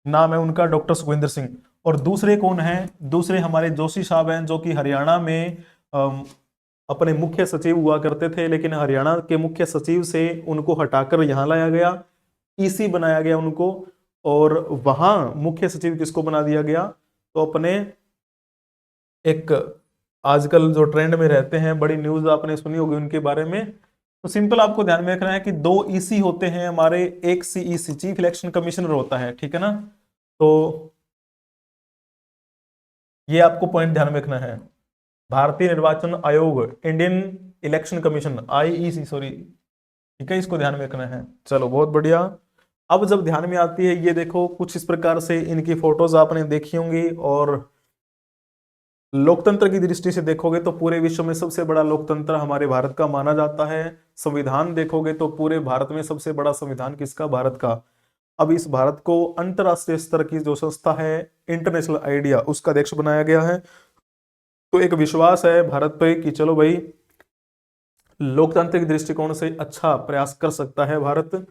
नाम है उनका, डॉक्टर सुखविंदर सिंह। और दूसरे कौन हैं? दूसरे हमारे जोशी साहब हैं, जो कि हरियाणा में अपने मुख्य सचिव हुआ करते थे, लेकिन हरियाणा के मुख्य सचिव से उनको हटाकर यहाँ लाया गया, ईसी बनाया गया उनको। और वहां मुख्य सचिव किसको बना दिया गया? तो अपने एक आजकल जो ट्रेंड में रहते हैं, बड़ी न्यूज आपने सुनी होगी उनके बारे में। तो सिंपल आपको ध्यान में रखना है कि दो ईसी होते हैं हमारे, एक सीईसी चीफ इलेक्शन कमिश्नर होता है, ठीक है ना। तो ये आपको पॉइंट ध्यान में रखना है। भारतीय निर्वाचन आयोग, Indian election commission, IEC sorry, ठीक है, इसको ध्यान में रखना है। चलो बहुत बढ़िया। अब जब ध्यान में आती है, ये देखो कुछ इस प्रकार से इनकी फोटोज आपने देखी होंगी। और लोकतंत्र की दृष्टि से देखोगे तो पूरे विश्व में सबसे बड़ा लोकतंत्र हमारे भारत का माना जाता है। संविधान देखोगे तो पूरे भारत में सबसे बड़ा संविधान किसका? भारत का। अब इस भारत को अंतरराष्ट्रीय स्तर की जो संस्था है इंटरनेशनल आइडिया, उसका अध्यक्ष बनाया गया है। तो एक विश्वास है भारत पे कि चलो भाई, लोकतांत्रिक दृष्टिकोण से अच्छा प्रयास कर सकता है Bharat.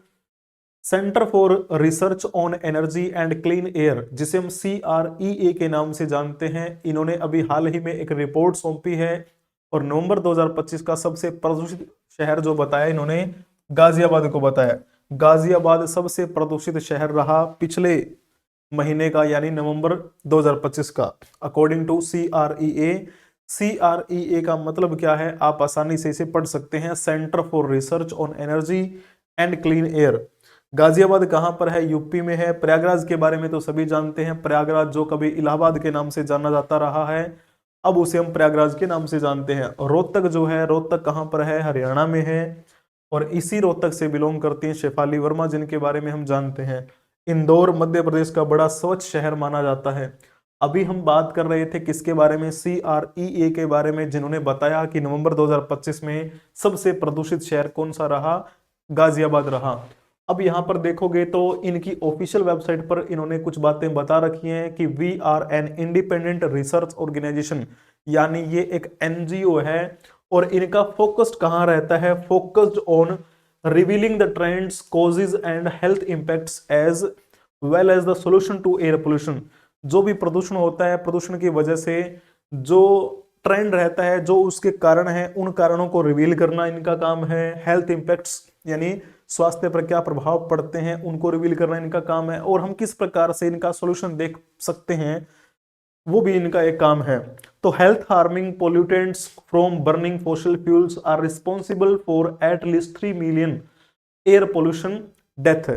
Centre for research on energy and clean air, जिसे हम CREA के नाम से जानते हैं, इन्होंने अभी हाल ही में एक रिपोर्ट सौंपी है। और नवंबर 2025 का सबसे प्रदूषित शहर जो बताया इन्होंने, गाजियाबाद को बताया। गाजियाबाद सबसे प्रदूषित शहर रहा पिछले महीने का, यानी नवंबर 2025 का, अकॉर्डिंग टू CREA। CREA का मतलब क्या है आप आसानी से इसे पढ़ सकते हैं, centre for research on energy and clean air. Ghaziabad कहां पर है? यूपी में है। प्रयागराज के बारे में तो सभी जानते हैं, प्रयागराज जो कभी इलाहाबाद के नाम से जाना जाता रहा है, अब उसे हम प्रयागराज के नाम से जानते हैं। रोहतक जो है, रोहतक कहां पर है? हरियाणा में है। और इसी रोहतक से बिलोंग करती हैं शेफाली वर्मा, जिनके बारे में हम जानते हैं। इंदौर मध्य प्रदेश का बड़ा स्वच्छ शहर माना जाता है। अभी हम बात कर रहे थे किसके बारे में? CREA के बारे में, जिन्होंने बताया कि नवंबर 2025 में सबसे प्रदूषित शहर कौन सा रहा? गाजियाबाद रहा। अब यहां पर देखोगे तो इनकी ऑफिशियल वेबसाइट पर इन्होंने कुछ बातें बता रखी हैं कि we are an independent research organisation, यानी ये एक NGO है। और इनका फोकस्ड कहां रहता है? Focused on revealing the trends, causes and health impacts as well as the solution to air pollution. जो भी प्रदूषण होता है, प्रदूषण की वजह से जो ट्रेंड रहता है, जो उसके कारण है, उन कारणों को रिवील करना इनका काम है। हेल्थ इंपैक्ट्स यानी स्वास्थ्य पर क्या प्रभाव पड़ते हैं, उनको रिवील करना इनका काम है। और हम किस प्रकार से इनका सॉल्यूशन देख सकते हैं, वो भी इनका एक काम है। तो health harming pollutants from burning fossil fuels are responsible for at least 3 million air pollution death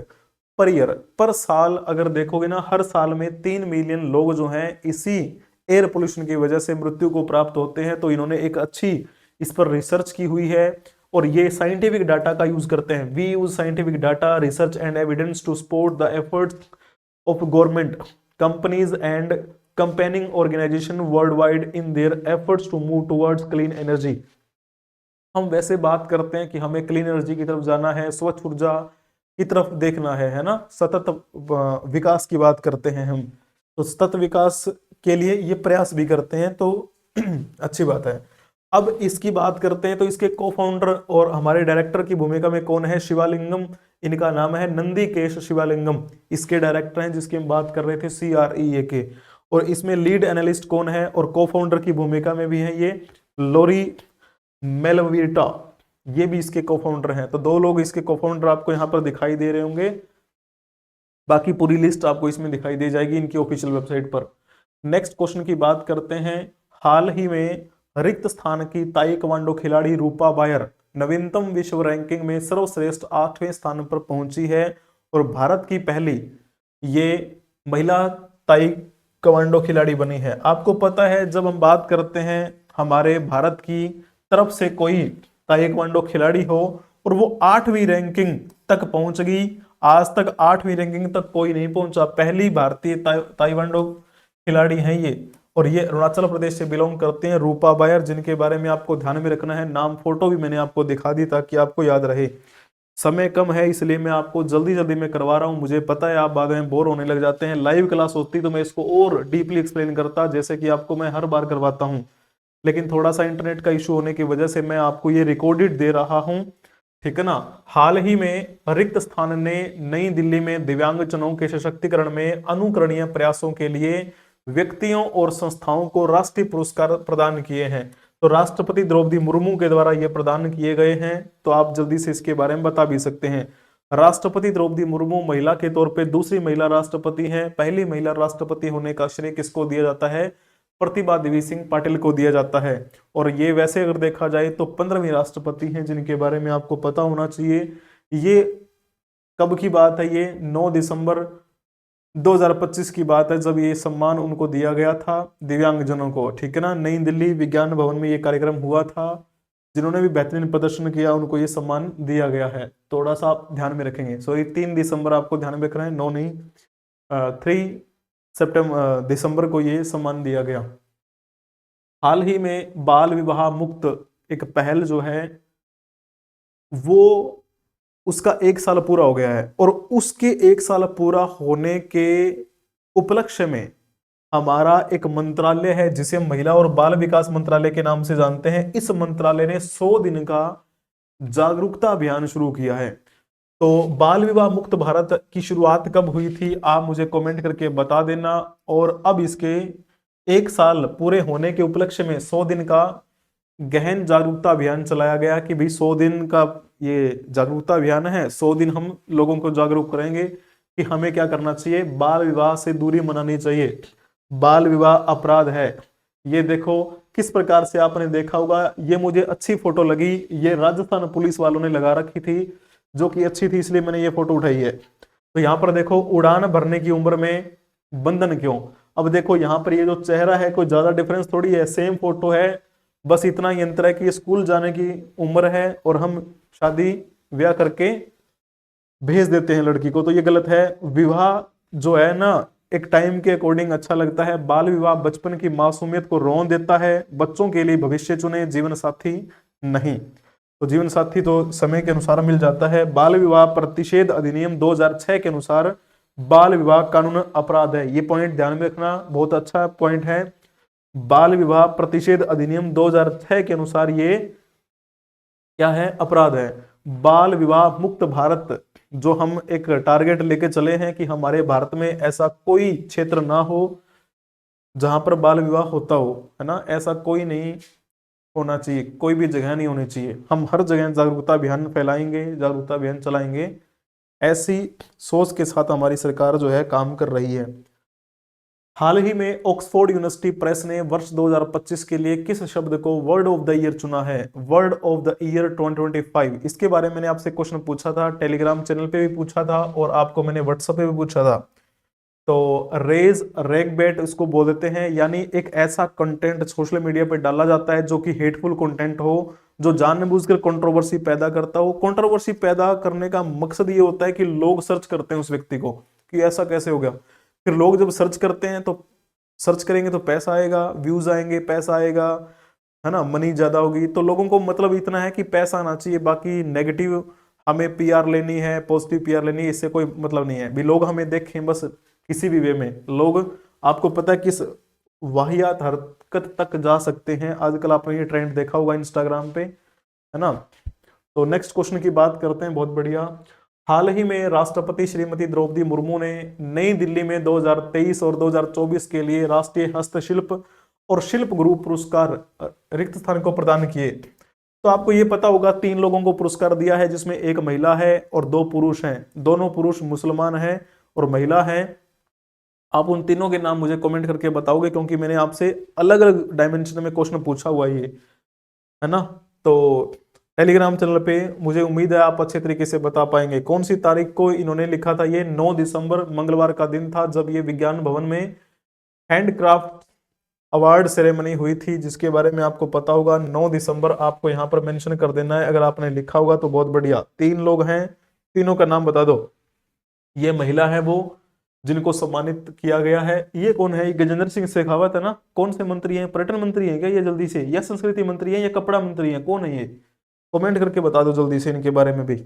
per year. पर साल अगर देखोगे ना, हर साल में 3 मिलियन लोग जो हैं इसी एयर पोल्यूशन की वजह से मृत्यु को प्राप्त होते हैं। तो इन्होंने एक अच्छी इस पर रिसर्च की हुई है। और ये साइंटिफिक डाटा का यूज करते हैं। We use scientific data, research and evidence to support the efforts of government, companies and campaigning organisation world wide in their efforts to move towards clean energy. हम वैसे बात करते हैं कि हमें क्लीन एनर्जी की तरफ जाना है, स्वच्छ ऊर्जा की तरफ देखना है ना, सतत विकास की बात करते हैं हम। तो सतत विकास के लिए ये प्रयास भी करते हैं, तो अच्छी बात है। अब इसकी बात करते हैं तो इसके को फाउंडर और हमारे डायरेक्टर की भूमिका में कौन है? शिवालिंगम, इनका नाम है नंदीकेश शिवालिंगम, इसके डायरेक्टर हैं जिसकी हम बात कर रहे थे CREA के। और इसमें लीड एनालिस्ट कौन है? और को फाउंडर की भूमिका में भी है ये लोरी मेलवीटा, ये भी इसके को फाउंडर हैं। तो 2 लोग इसके को फाउंडर आपको यहाँ पर दिखाई दे रहे होंगे। बाकी पूरी लिस्ट आपको इसमें दिखाई दे जाएगी इनकी ऑफिशियल वेबसाइट पर। नेक्स्ट क्वेश्चन की बात करते हैं। हाल ही में रिक्त स्थान की ताइक्वांडो खिलाड़ी रूपा बायर नवीनतम विश्व रैंकिंग में सर्वश्रेष्ठ 8वें स्थान पर पहुंची है और भारत की पहली ये महिला ताइक्वांडो खिलाड़ी बनी है। आपको पता है जब हम बात करते हैं हमारे भारत की तरफ से कोई ताइक्वांडो खिलाड़ी हो और वो 8वीं रैंकिंग तक पहुंच गई, आज तक 8वीं रैंकिंग तक कोई नहीं पहुंचा, पहली भारतीय ताइक्वांडो खिलाड़ी हैं ये। और ये अरुणाचल प्रदेश से बिलोंग करते हैं, रूपा बायर, जिनके बारे में आपको ध्यान में रखना है। नाम फोटो भी मैंने आपको दिखा दी ताकि आपको याद रहे। समय कम है इसलिए मैं आपको जल्दी जल्दी में करवा रहा हूं। मुझे पता है आप बाद में बोर होने लग जाते हैं। लाइव क्लास होती तो मैं इसको और डीपली एक्सप्लेन करता, जैसे कि आपको मैं हर बार करवाता हूं। लेकिन थोड़ा सा इंटरनेट का इशू होने की वजह से मैं आपको ये रिकॉर्डेड दे रहा हूं, ठीक है ना। हाल ही में रिक्त स्थान ने नई दिल्ली में दिव्यांगजनों के सशक्तिकरण में अनुकरणीय प्रयासों के लिए व्यक्तियों और संस्थाओं को राष्ट्रीय पुरस्कार प्रदान किए हैं। तो राष्ट्रपति द्रौपदी मुर्मू के द्वारा ये प्रदान किए गए हैं। तो आप जल्दी से इसके बारे में बता भी सकते हैं। राष्ट्रपति द्रौपदी मुर्मू महिला के तौर पे दूसरी महिला राष्ट्रपति हैं। पहली महिला राष्ट्रपति होने का श्रेय किसको दिया जाता है? प्रतिभा देवी सिंह पाटिल को दिया जाता है। और ये वैसे अगर देखा जाए तो 15वीं राष्ट्रपति हैं जिनके बारे में आपको पता होना चाहिए। ये कब की बात है? ये 9 दिसंबर 2025 की बात है जब ये सम्मान उनको दिया गया था, दिव्यांगजनों को, ठीक है ना। नई दिल्ली विज्ञान भवन में ये कार्यक्रम हुआ था। जिन्होंने भी बेहतरीन प्रदर्शन किया उनको ये सम्मान दिया गया है। थोड़ा सा आप ध्यान में रखेंगे। सॉरी, 3 दिसंबर आपको ध्यान में रखना है, 9 नहीं, 3 दिसंबर को ये सम्मान दिया गया। हाल ही में बाल विवाह मुक्त एक पहल जो है वो उसका 1 साल पूरा हो गया है, और उसके 1 साल पूरा होने के उपलक्ष्य में हमारा एक मंत्रालय है जिसे महिला और बाल विकास मंत्रालय के नाम से जानते हैं। इस मंत्रालय ने 100 दिन का जागरूकता अभियान शुरू किया है। तो बाल विवाह मुक्त भारत की शुरुआत कब हुई थी आप मुझे कमेंट करके बता देना। और अब इसके 1 साल पूरे होने के उपलक्ष्य में 100 दिन का गहन जागरूकता अभियान चलाया गया कि भाई 100 दिन का ये जागरूकता अभियान है। 100 दिन हम लोगों को जागरूक करेंगे कि हमें क्या करना चाहिए, बाल विवाह से दूरी मनानी चाहिए। बाल विवाह अपराध है। ये देखो किस प्रकार से आपने देखा होगा, ये मुझे अच्छी फोटो लगी, ये राजस्थान पुलिस वालों ने लगा रखी थी जो कि अच्छी थी, इसलिए मैंने ये फोटो उठाई है। तो यहाँ पर देखो, उड़ान भरने की उम्र में बंधन क्यों। अब देखो यहाँ पर ये जो चेहरा है कोई ज्यादा डिफरेंस थोड़ी है, सेम फोटो है, बस इतना ही अंतर है कि ये स्कूल जाने की उम्र है और हम शादी ब्याह करके भेज देते हैं लड़की को, तो ये गलत है। विवाह जो है ना एक टाइम के अकॉर्डिंग अच्छा लगता है। बाल विवाह बचपन की मासूमियत को रोन देता है। बच्चों के लिए भविष्य चुने, जीवन साथी नहीं। तो जीवन साथी तो समय के अनुसार मिल जाता है। बाल विवाह प्रतिषेध अधिनियम 2006 के अनुसार बाल विवाह कानून अपराध है। ये पॉइंट ध्यान में रखना, बहुत अच्छा पॉइंट है। बाल विवाह प्रतिषेध अधिनियम 2006 के अनुसार ये क्या है? अपराध है। बाल विवाह मुक्त भारत जो हम एक टारगेट लेके चले हैं कि हमारे भारत में ऐसा कोई क्षेत्र ना हो जहां पर बाल विवाह होता हो, है ना। ऐसा कोई नहीं होना चाहिए, कोई भी जगह नहीं होनी चाहिए। हम हर जगह जागरूकता अभियान फैलाएंगे, जागरूकता अभियान चलाएंगे। ऐसी सोच के साथ हमारी सरकार जो है काम कर रही है। हाल ही में ऑक्सफोर्ड यूनिवर्सिटी प्रेस ने वर्ष 2025 के लिए किस शब्द को वर्ड ऑफ द ईयर चुना है? Word of the year 2025। इसके बारे में मैंने आपसे क्वेश्चन पूछा था, टेलीग्राम चैनल पे भी पूछा था और आपको मैंने व्हाट्सएप पे भी पूछा था। तो रेज रैगबैट इसको बोल देते हैं, यानी एक ऐसा कंटेंट सोशल मीडिया पे डाला जाता है जो कि हेटफुल कंटेंट हो, जो जानबूझकर कंट्रोवर्सी पैदा करता हो। कंट्रोवर्सी पैदा करने का मकसद ये होता है कि लोग सर्च करते हैं उस व्यक्ति को कि ऐसा कैसे हो गया। फिर लोग जब सर्च करते हैं तो सर्च करेंगे तो पैसा आएगा, व्यूज आएंगे, पैसा आएगा, है ना, मनी ज्यादा होगी। तो लोगों को मतलब इतना है कि पैसा आना चाहिए, बाकी नेगेटिव हमें पीआर लेनी है, पॉजिटिव पीआर लेनी है, इससे कोई मतलब नहीं है। भी लोग हमें देखें बस किसी भी वे में। लोग आपको पता है किस वाहियात हरकत तक जा सकते हैं आजकल, आपने ये ट्रेंड देखा होगा इंस्टाग्राम पे, है ना। तो नेक्स्ट क्वेश्चन की बात करते हैं। बहुत बढ़िया। हाल ही में राष्ट्रपति श्रीमती द्रौपदी मुर्मू ने नई दिल्ली में 2023 और 2024 के लिए राष्ट्रीय हस्तशिल्प और शिल्प गुरु पुरस्कार रिक्त स्थान को प्रदान किए। तो आपको ये पता होगा 3 लोगों को पुरस्कार दिया है, जिसमें एक महिला है और 2 पुरुष हैं। दोनों पुरुष मुसलमान हैं और महिला है। आप उन तीनों के नाम मुझे कमेंट करके बताओगे, क्योंकि मैंने आपसे अलग अलग डायमेंशन में क्वेश्चन पूछा हुआ ये, है ना। तो टेलीग्राम चैनल पे मुझे उम्मीद है आप अच्छे तरीके से बता पाएंगे। कौन सी तारीख को इन्होंने लिखा था? ये 9 दिसंबर मंगलवार का दिन था जब ये विज्ञान भवन में हैंडक्राफ्ट अवार्ड सेरेमनी हुई थी, जिसके बारे में आपको पता होगा। 9 दिसंबर आपको यहाँ पर मेंशन कर देना है, अगर आपने लिखा होगा तो बहुत बढ़िया। 3 लोग हैं, तीनों का नाम बता दो। ये महिला है वो जिनको सम्मानित किया गया है। ये कौन है? ये गजेंद्र सिंह शेखावत है ना। कौन से मंत्री हैं? पर्यटन मंत्री हैं क्या ये? जल्दी से, या संस्कृति मंत्री हैं या कपड़ा मंत्री हैं? कौन है ये? कमेंट करके बता दो जल्दी से इनके बारे में भी।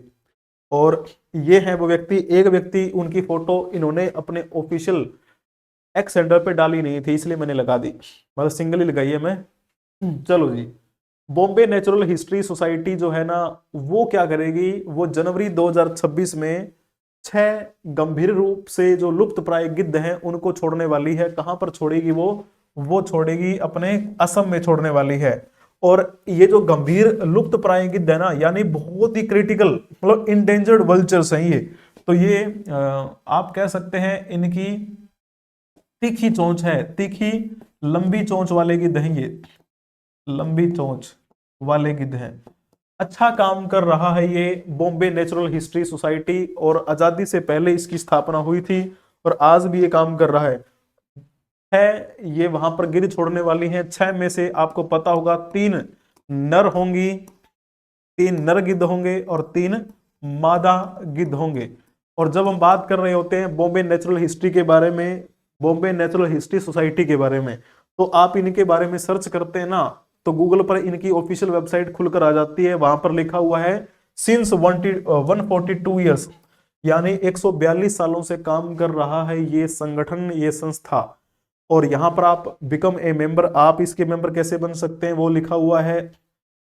और ये है वो व्यक्ति, एक व्यक्ति, उनकी फोटो इन्होंने अपने ऑफिशियल एक्स हैंडल पे डाली नहीं थी, इसलिए मैंने लगा दी, मतलब सिंगल ही लगाई है मैं। चलो जी, बॉम्बे नेचुरल हिस्ट्री सोसाइटी जो है ना, वो क्या करेगी, वो जनवरी 2026 में 6 गंभीर रूप से जो लुप्त प्राय गिद्ध हैं उनको छोड़ने वाली है। कहां पर छोड़ेगी वो छोड़ेगी अपने असम में छोड़ने वाली है। और ये जो गंभीर लुप्त प्राय गिद्ध है ना, यानी बहुत ही क्रिटिकल, मतलब इंडेंजर्ड वल्चर्स हैं ये। तो ये आप कह सकते हैं इनकी तीखी चोंच है, तीखी लंबी चोंच वाले गिद्ध हैं ये, लंबी चोंच वाले गिद्ध हैं। अच्छा काम कर रहा है ये बॉम्बे नेचुरल हिस्ट्री सोसाइटी, और आजादी से पहले इसकी स्थापना हुई थी और आज भी ये काम कर रहा है। ये वहां पर गिद्ध छोड़ने वाली हैं। 6 में से आपको पता होगा 3 नर होंगी, 3 नर गिद्ध होंगे और 3 मादा गिद्ध होंगे। और जब हम बात कर रहे होते हैं बॉम्बे नेचुरल हिस्ट्री के बारे में, बॉम्बे नेचुरल हिस्ट्री सोसाइटी के बारे में, तो आप इनके बारे में सर्च करते हैं ना, तो गूगल पर इनकी ऑफिशियल वेबसाइट खुलकर आ जाती है। वहां पर लिखा हुआ है सिंस 142 ईयर्स, यानी 142 सालों से काम कर रहा है ये संगठन, ये संस्था। और यहां पर आप बिकम ए मेंबर, आप इसके मेंबर कैसे बन सकते हैं, वो लिखा हुआ है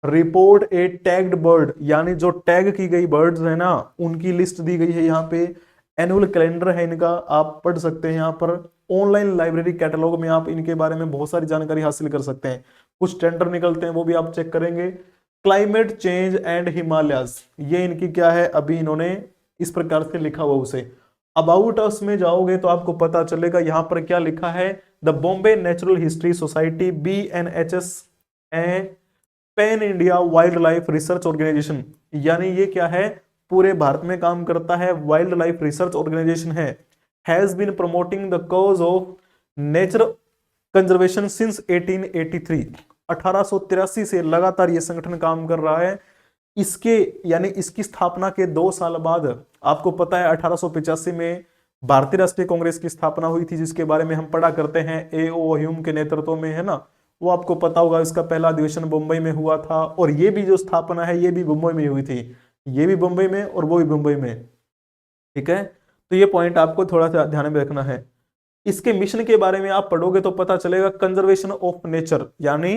रिपोर्ट ए टैग्ड बर्ड, यानी जो टैग की गई बर्ड्स है ना उनकी लिस्ट दी गई है यहाँ पे। एनुअल कैलेंडर है इनका, आप पढ़ सकते हैं यहाँ पर। ऑनलाइन लाइब्रेरी कैटलॉग में आप इनके बारे में बहुत सारी जानकारी हासिल कर सकते हैं। कुछ टेंडर निकलते हैं वो भी आप चेक करेंगे। क्लाइमेट चेंज एंड हिमालयाज, ये इनकी क्या है, अभी इन्होंने इस प्रकार से लिखा हुआ उसे। अबाउट अस में जाओगे तो आपको पता चलेगा यहाँ पर क्या लिखा है, the Bombay natural history society BNHS a pan India wildlife research organisation, यानी ये क्या है, पूरे भारत में काम करता है, वाइल्ड लाइफ रिसर्च ऑर्गेनाइजेशन है। Has been promoting the cause of nature conservation since 1883, 1883 से लगातार ये संगठन काम कर रहा है। इसके यानी इसकी स्थापना के 2 साल बाद आपको पता है 1885 में भारतीय राष्ट्रीय कांग्रेस की स्थापना हुई थी, जिसके बारे में हम पढ़ा करते हैं, A.O. ह्यूम के नेतृत्व में, है ना। वो आपको पता होगा, इसका पहला अधिवेशन मुंबई में हुआ था, और ये भी जो स्थापना है ये भी मुंबई में हुई थी, ये भी मुंबई में और वो भी मुंबई में। ठीक है, तो ये पॉइंट आपको थोड़ा सा ध्यान में रखना है। इसके मिशन के बारे में आप पढ़ोगे तो पता चलेगा, कंजर्वेशन ऑफ नेचर, यानी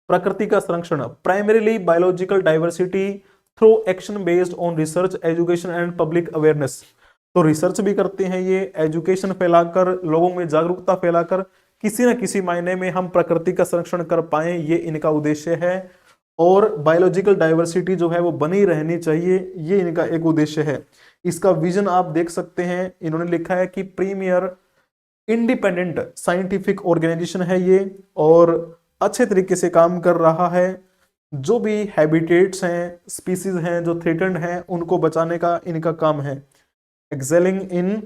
प्रकृति का संरक्षण, primarily biological diversity through action based on research, education and public awareness. तो रिसर्च भी करते हैं ये, एजुकेशन फैलाकर, लोगों में जागरूकता फैलाकर किसी न किसी मायने में हम प्रकृति का संरक्षण कर पाए, ये इनका उद्देश्य है। और बायोलॉजिकल डाइवर्सिटी जो है वो बनी रहनी चाहिए, ये इनका एक उद्देश्य है। इसका विजन आप देख सकते हैं, इन्होंने लिखा है कि प्रीमियर इंडिपेंडेंट साइंटिफिक ऑर्गेनाइजेशन है ये, और अच्छे तरीके से काम कर रहा है। जो भी हैबिटेट्स हैं, स्पीसीज हैं जो थ्रेटन्ड हैं, उनको बचाने का इनका काम है। एक्सेलिंग इन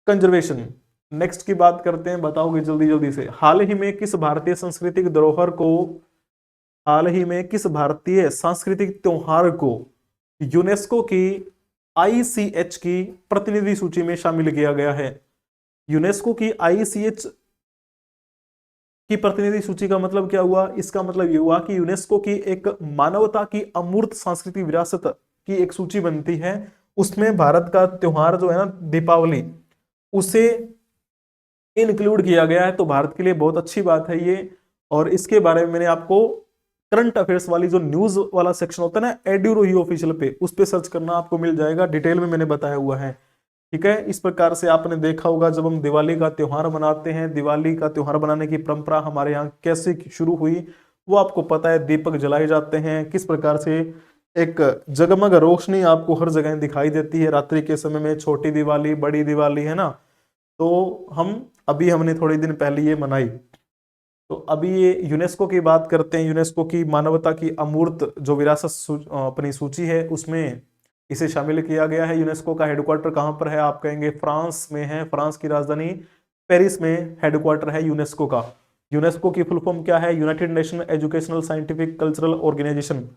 कंजर्वेशन। नेक्स्ट की बात करते हैं, बताओगे जल्दी जल्दी से, हाल ही में किस भारतीय सांस्कृतिक धरोहर को, हाल ही में किस भारतीय सांस्कृतिक त्योहार को यूनेस्को की ICH की प्रतिनिधि सूची में शामिल किया गया है। यूनेस्को की ICH की प्रतिनिधि सूची का मतलब क्या हुआ, इसका मतलब ये हुआ कि यूनेस्को की एक मानवता की अमूर्त सांस्कृतिक विरासत की एक सूची बनती है, उसमें भारत का त्योहार जो है ना दीपावली, उसे इंक्लूड किया गया है। तो भारत के लिए बहुत अच्छी बात है ये। और इसके बारे में मैंने आपको करंट अफेयर्स वाली जो न्यूज वाला सेक्शन होता है ना, एड्यूरो ऑफिशियल पे, उस पे सर्च करना, आपको मिल जाएगा, डिटेल में मैंने बताया हुआ है। ठीक है, इस प्रकार से आपने देखा होगा, जब हम दिवाली का त्योहार मनाते हैं, दिवाली का त्योहार बनाने की परंपरा हमारे यहाँ कैसे शुरू हुई, वो आपको पता है। दीपक जलाए जाते हैं, किस प्रकार से एक जगमग रोशनी आपको हर जगह दिखाई देती है रात्रि के समय में, छोटी दिवाली, बड़ी दिवाली, है ना। तो हमने थोड़े दिन पहले ये मनाई। तो अभी ये यूनेस्को की बात करते हैं। यूनेस्को की मानवता की अमूर्त जो विरासत अपनी सूची है, उसमें इसे शामिल किया गया है। यूनेस्को का हेडक्वार्टर कहां पर है, आप कहेंगे फ्रांस में है, फ्रांस की राजधानी पेरिस में हेडक्वार्टर है यूनेस्को का। यूनेस्को की फुल फॉर्म क्या है, United Nation Educational Scientific Cultural Organisation.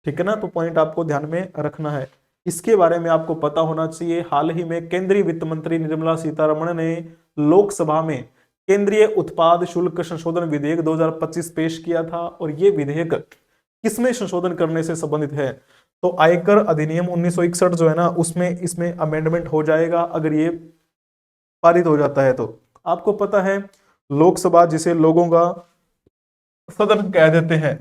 ठीक है ना, तो पॉइंट आपको ध्यान में रखना है। इसके बारे में आपको पता होना चाहिए, हाल ही में केंद्रीय वित्त मंत्री निर्मला सीतारमण ने लोकसभा में केंद्रीय उत्पाद शुल्क संशोधन विधेयक 2025 पेश किया था। और यह विधेयक किसमें संशोधन करने से संबंधित है, तो आयकर अधिनियम 1961 जो है ना, उसमें इसमें अमेंडमेंट हो जाएगा अगर ये पारित हो जाता है। तो आपको पता है लोकसभा जिसे लोगों का सदन कह देते हैं।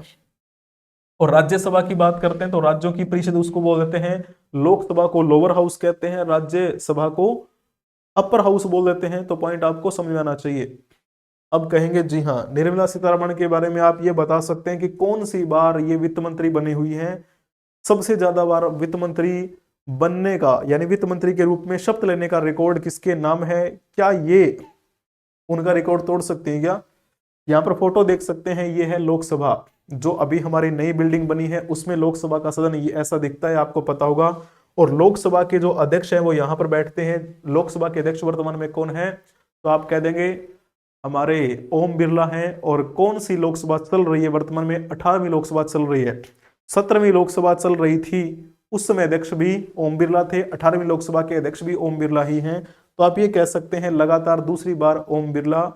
और राज्यसभा की बात करते हैं तो राज्यों की परिषद उसको बोल देते हैं, लोकसभा को लोअर हाउस कहते हैं, राज्यसभा को अपर हाउस बोल देते हैं। तो पॉइंट आपको समझ में आना चाहिए। अब कहेंगे जी हाँ, निर्मला सीतारमण के बारे में आप ये बता सकते हैं कि कौन सी बार ये वित्त मंत्री बनी हुई है। सबसे ज्यादा बार वित्त मंत्री बनने का यानी वित्त मंत्री के रूप में शपथ लेने का रिकॉर्ड किसके नाम है? क्या ये उनका रिकॉर्ड तोड़ सकती है क्या? यहाँ पर फोटो देख सकते हैं, ये है लोकसभा, जो अभी हमारी नई बिल्डिंग बनी है उसमें लोकसभा का सदन ये ऐसा दिखता है, आपको पता होगा। और लोकसभा के जो अध्यक्ष हैं वो यहाँ पर बैठते हैं। लोकसभा के अध्यक्ष वर्तमान में कौन है? तो आप कह देंगे हमारे ओम बिरला हैं। और कौन सी लोकसभा चल रही है वर्तमान में? 18वीं लोकसभा चल रही है। 17वीं लोकसभा चल रही थी, उस समय अध्यक्ष भी ओम बिरला थे, 18वीं लोकसभा के अध्यक्ष भी ओम बिरला ही हैं। तो आप ये कह सकते हैं लगातार दूसरी बार ओम बिरला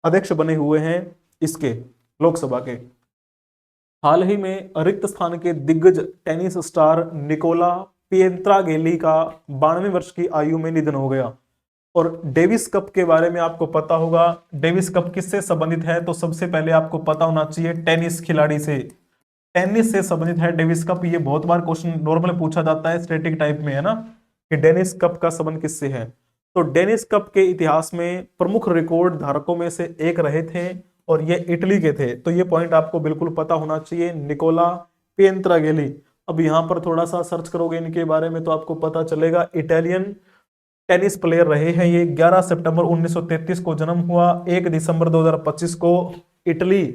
अध्यक्ष बने हुए हैं इसके लोकसभा के। हाल ही में रिक्त स्थान के दिग्गज टेनिस स्टार निकोला पिएंत्रागेली का 92 वर्ष की आयु में निधन हो गया। और डेविस कप के बारे में आपको पता होगा। डेविस कप किससे संबंधित है? तो सबसे पहले आपको पता होना चाहिए टेनिस खिलाड़ी से, टेनिस से संबंधित है डेविस कप। ये बहुत बार क्वेश्चन नॉर्मल पूछा जाता है स्टैटिक टाइप में, है ना, कि डेनिस कप का संबंध किससे है। तो डेनिस कप के इतिहास में प्रमुख रिकॉर्ड धारकों में से एक रहे थे और ये इटली के थे। तो ये पॉइंट आपको बिल्कुल पता होना चाहिए, निकोला पिएंत्रागेली। अब यहाँ पर थोड़ा सा सर्च करोगे इनके बारे में तो आपको पता चलेगा, इटालियन टेनिस प्लेयर रहे हैं ये। 11 सितंबर 1933 को जन्म हुआ, 1 दिसंबर 2025 को इटली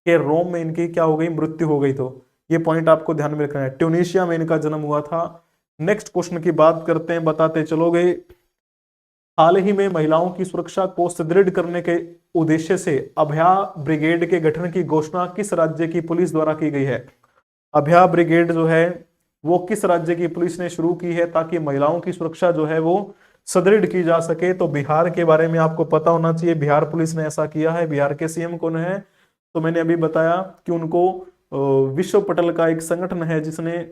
के रोम में इनकी क्या हो गई? मृत्यु हो गई। तो ये पॉइंट आपको ध्यान में रखना है, ट्यूनीशिया में इनका जन्म हुआ था। नेक्स्ट क्वेश्चन की बात करते हैं, बताते चलोगे। हाल ही में महिलाओं की सुरक्षा को सुदृढ़ करने के उद्देश्य से अभया ब्रिगेड के गठन की घोषणा किस राज्य की पुलिस द्वारा की गई है? अभया ब्रिगेड जो है वो किस राज्य की पुलिस ने शुरू की है ताकि महिलाओं की सुरक्षा जो है वो सुदृढ़ की जा सके? तो बिहार के बारे में आपको पता होना चाहिए, बिहार पुलिस ने ऐसा किया है। बिहार के सीएम कौन है? तो मैंने अभी बताया कि उनको विश्व पटल का एक संगठन है जिसने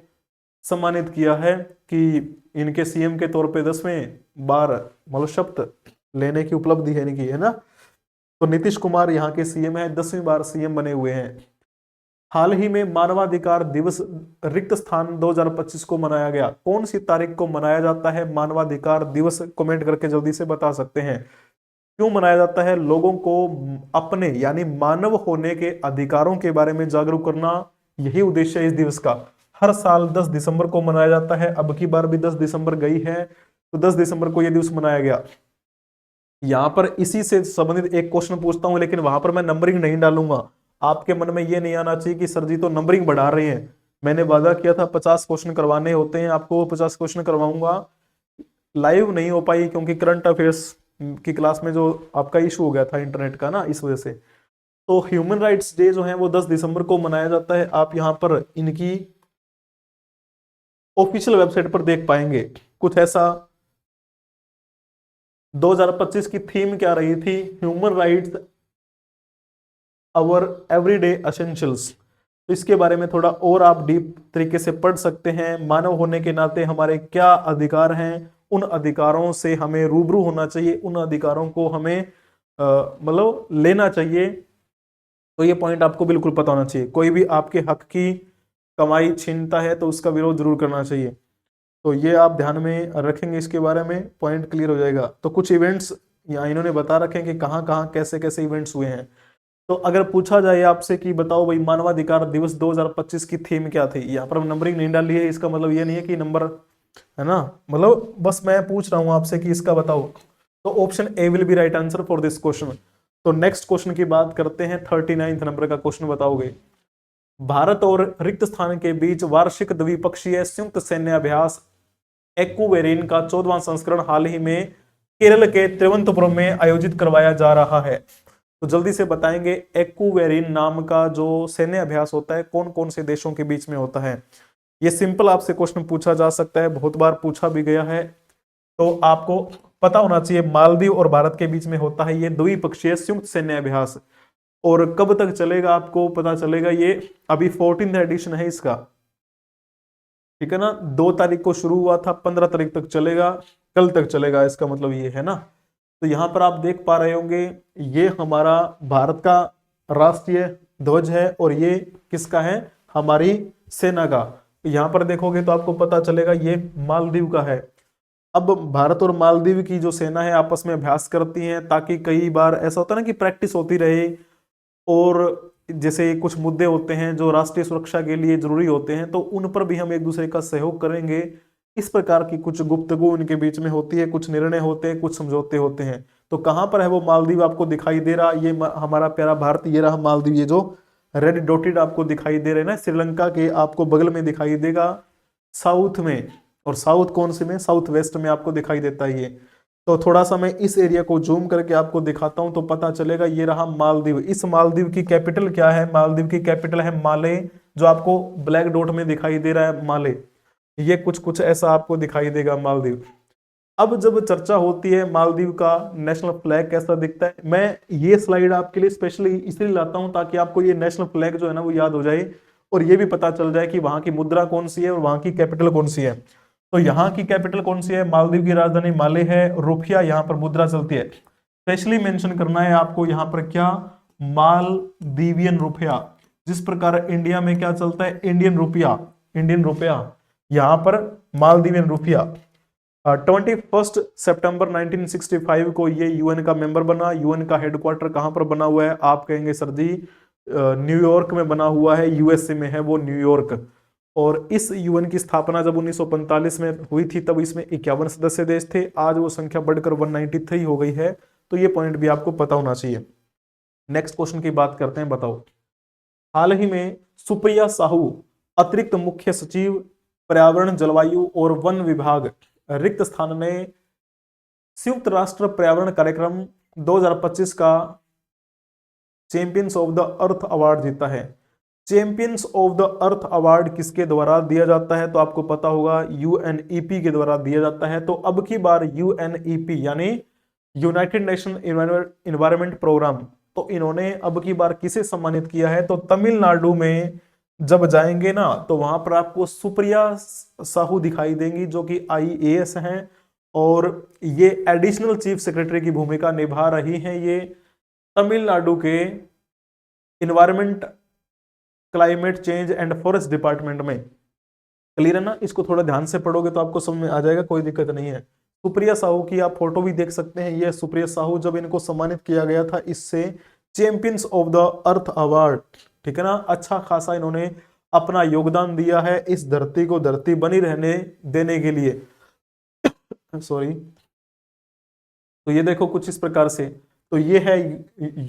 सम्मानित किया है कि इनके सीएम के तौर पे 10वें बार मतलब शपथ लेने की उपलब्धि है इनकी, है ना। तो नीतीश कुमार यहाँ के सीएम है, 10वीं बार सीएम बने हुए हैं। हाल ही में मानवाधिकार दिवस रिक्त स्थान 2025 को मनाया गया। कौन सी तारीख को मनाया जाता है मानवाधिकार दिवस? कमेंट करके जल्दी से बता सकते हैं। क्यों मनाया जाता है? लोगों को अपने यानी मानव होने के अधिकारों के बारे में जागरूक करना, यही उद्देश्य है इस दिवस का। हर साल 10 दिसंबर को मनाया जाता है, अब की बार भी 10 दिसंबर गई है तो 10 दिसंबर को यह दिवस मनाया गया। यहां पर इसी से संबंधित एक क्वेश्चन पूछता हूं, लेकिन वहां पर मैं नंबरिंग नहीं डालूंगा। आपके मन में यह नहीं आना चाहिए कि सर जी तो नंबरिंग बढ़ा रहे हैं। मैंने वादा किया था 50 क्वेश्चन करवाने होते हैं, आपको 50 क्वेश्चन करवाऊंगा। लाइव नहीं हो पाई क्योंकि करंट अफेयर्स की क्लास में जो आपका इशू हो गया था इंटरनेट का ना, इस वजह से। तो ह्यूमन राइट्स डे जो है वो 10 दिसंबर को मनाया जाता है। आप यहाँ पर इनकी ऑफिशियल वेबसाइट पर देख पाएंगे कुछ ऐसा। 2025 की थीम क्या रही थी? Human rights our everyday essentials. तो इसके बारे में थोड़ा और आप डीप तरीके से पढ़ सकते हैं। मानव होने के नाते हमारे क्या अधिकार हैं, उन अधिकारों से हमें रूबरू होना चाहिए, उन अधिकारों को हमें मतलब लेना चाहिए। तो ये पॉइंट आपको बिल्कुल पता होना चाहिए। कोई भी आपके हक की कमाई छीनता है तो उसका विरोध जरूर करना चाहिए। तो ये आप ध्यान में रखेंगे, इसके बारे में पॉइंट क्लियर हो जाएगा। तो कुछ इवेंट्स यहाँ इन्होंने बता रखे हैं कि कहाँ कहाँ कैसे कैसे इवेंट्स हुए हैं। तो अगर पूछा जाए आपसे कि बताओ भाई मानवाधिकार दिवस 2025 की थीम क्या थी, यहाँ पर नंबरिंग नहीं डाली है, इसका मतलब ये नहीं है कि नंबर, है ना, मतलब बस मैं पूछ रहा हूँ आपसे कि इसका बताओ। तो option A will be right answer for this question. तो नेक्स्ट क्वेश्चन की बात करते हैं, 39 नंबर का क्वेश्चन बताओगे। भारत और रिक्त स्थान के बीच वार्षिक द्विपक्षीय संयुक्त सैन्य अभ्यास एक्कुवेरिन का 14वां संस्करण हाल ही में केरल के तिरुवनंतपुरम में आयोजित करवाया जा रहा है। तो जल्दी से बताएंगे, एक्कुवेरिन नाम का जो सैन्य अभ्यास होता है कौन कौन से देशों के बीच में होता है? ये सिंपल आपसे क्वेश्चन पूछा जा सकता है, बहुत बार पूछा भी गया है। तो आपको पता होना चाहिए मालदीव और भारत के बीच में होता है ये द्विपक्षीय संयुक्त सैन्य अभ्यास। और कब तक चलेगा आपको पता चलेगा, ये अभी 14th एडिशन है इसका, ठीक है ना। 2 तारीख को शुरू हुआ था, 15 तारीख तक चलेगा, कल तक चलेगा, इसका मतलब ये है ना। तो यहां पर आप देख पा रहे होंगे ये हमारा भारत का राष्ट्रीय ध्वज है और ये किसका है, हमारी सेना का। यहां पर देखोगे तो आपको पता चलेगा ये मालदीव का है। अब भारत और मालदीव की जो सेना है आपस में अभ्यास करती हैं, ताकि कई बार ऐसा होता है ना कि प्रैक्टिस होती रहे, और जैसे कुछ मुद्दे होते हैं जो राष्ट्रीय सुरक्षा के लिए जरूरी होते हैं, तो उन पर भी हम एक दूसरे का सहयोग करेंगे। इस प्रकार की कुछ गुफ्तगू उनके बीच में होती है, कुछ निर्णय होते हैं, कुछ समझौते होते हैं। तो कहां पर है वो मालदीव आपको दिखाई दे रहा, ये हमारा प्यारा भारत, ये रहा मालदीव। ये जो रेड डॉटेड आपको दिखाई दे रहे हैं ना, श्रीलंका के आपको बगल में दिखाई देगा साउथ में, और साउथ कौन से में, साउथ वेस्ट में आपको दिखाई देता है ये। तो थोड़ा सा मैं इस एरिया को जूम करके आपको दिखाता हूं तो पता चलेगा, ये रहा मालदीव। इस मालदीव की कैपिटल क्या है, मालदीव की कैपिटल है माले, जो आपको ब्लैक डॉट में दिखाई दे रहा है माले। ये कुछ कुछ ऐसा आपको दिखाई देगा मालदीव। अब जब चर्चा होती है मालदीव का नेशनल फ्लैग कैसा दिखता है, मैं ये स्लाइड आपके लिए स्पेशली इसलिए लाता हूं ताकि आपको ये नेशनल फ्लैग जो है ना वो याद हो जाए, और ये भी पता चल जाए कि वहां की मुद्रा कौन सी है और वहां की कैपिटल कौन सी है। तो यहाँ की कैपिटल कौन सी है, मालदीव की राजधानी माले है, रुपया यहाँ पर मुद्रा चलती है। स्पेशली मेंशन करना है आपको यहाँ पर क्या, मालदीवियन रुपया। जिस प्रकार इंडिया में क्या चलता है, इंडियन रुपया, इंडियन रुपया, यहाँ पर मालदीवियन रुपया। 21 सितंबर 1965 को ये यूएन का मेंबर बना। यूएन का हेडक्वार्टर कहां पर बना हुआ है, आप कहेंगे सर जी न्यूयॉर्क में बना हुआ है, यूएसए में है वो न्यूयॉर्क। और इस यूएन की स्थापना जब 1945 में हुई थी तब इसमें 51 सदस्य देश थे, आज वो संख्या बढ़कर 193 हो गई है। तो ये पॉइंट भी आपको पता होना चाहिए। नेक्स्ट क्वेश्चन की बात करते हैं, बताओ हाल ही में सुप्रिया साहू अतिरिक्त मुख्य सचिव पर्यावरण जलवायु और वन विभाग रिक्त स्थान ने संयुक्त राष्ट्र पर्यावरण कार्यक्रम 2025 का champions of the earth award जीता है। Champions of the earth award किसके द्वारा दिया जाता है, तो आपको पता होगा यूएनईपी के द्वारा दिया जाता है। तो अब की बार यूएनईपी यानी यूनाइटेड नेशन एनवायरनमेंट प्रोग्राम, तो इन्होंने अब की बार किसे सम्मानित किया है, तो तमिलनाडु में जब जाएंगे ना तो वहां पर आपको सुप्रिया साहू दिखाई देंगी, जो कि आईएएस हैं, और ये एडिशनल चीफ सेक्रेटरी की भूमिका निभा रही हैं ये तमिलनाडु के environment, climate change and forest department में। क्लियर है ना, इसको थोड़ा ध्यान से पढ़ोगे तो आपको समझ में आ जाएगा, कोई दिक्कत नहीं है। सुप्रिया साहू की आप फोटो भी देख सकते हैं, ये सुप्रिया साहू जब इनको सम्मानित किया गया था इससे champions of the earth award, ठीक है ना, अच्छा खासा इन्होंने अपना योगदान दिया है इस धरती को धरती बनी रहने देने के लिए। सॉरी। तो ये देखो कुछ इस प्रकार से, तो ये है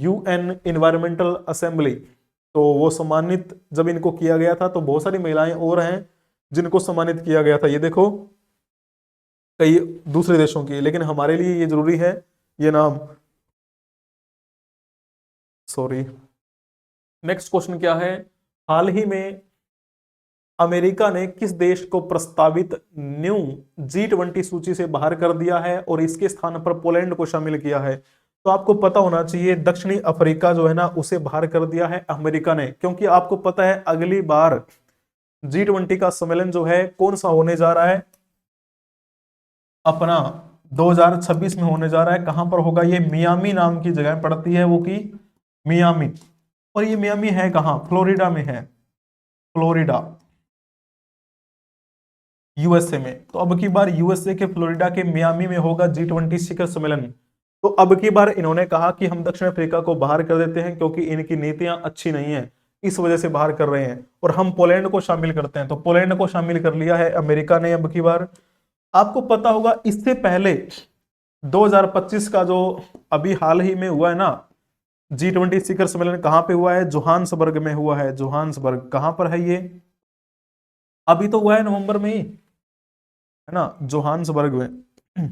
यूएन एनवायरमेंटल असेंबली। तो वो सम्मानित जब इनको किया गया था तो बहुत सारी महिलाएं और हैं जिनको सम्मानित किया गया था, ये देखो कई दूसरे देशों की, लेकिन हमारे लिए ये जरूरी है ये नाम। सॉरी। नेक्स्ट क्वेश्चन क्या है, हाल ही में अमेरिका ने किस देश को प्रस्तावित न्यू G20 सूची से बाहर कर दिया है और इसके स्थान पर पोलैंड को शामिल किया है। तो आपको पता होना चाहिए दक्षिणी अफ्रीका जो है ना उसे बाहर कर दिया है अमेरिका ने, क्योंकि आपको पता है अगली बार G20 का सम्मेलन जो है कौन सा होने जा रहा है, अपना 2026 में होने जा रहा है। कहां पर होगा, ये मियामी नाम की जगह पड़ती है वो की मियामी, और ये मियामी है कहां, फ्लोरिडा में है, फ्लोरिडा यूएसए में। तो अब की बार यूएसए के फ्लोरिडा के मियामी में होगा G20 शिखर सम्मेलन। तो अब की बार इन्होंने कहा कि हम दक्षिण अफ्रीका को बाहर कर देते हैं क्योंकि इनकी नीतियां अच्छी नहीं है, इस वजह से बाहर कर रहे हैं, और हम पोलैंड को शामिल करते हैं। तो पोलैंड को शामिल कर लिया है अमेरिका ने अब की बार। आपको पता होगा इससे पहले 2025 का जो अभी हाल ही में हुआ है ना G20 शिखर सम्मेलन, कहां पे हुआ है, जोहान्सबर्ग में हुआ है। जोहान्सबर्ग कहां पर है, ये अभी तो हुआ है नवंबर में ही, है ना, जोहान्सबर्ग में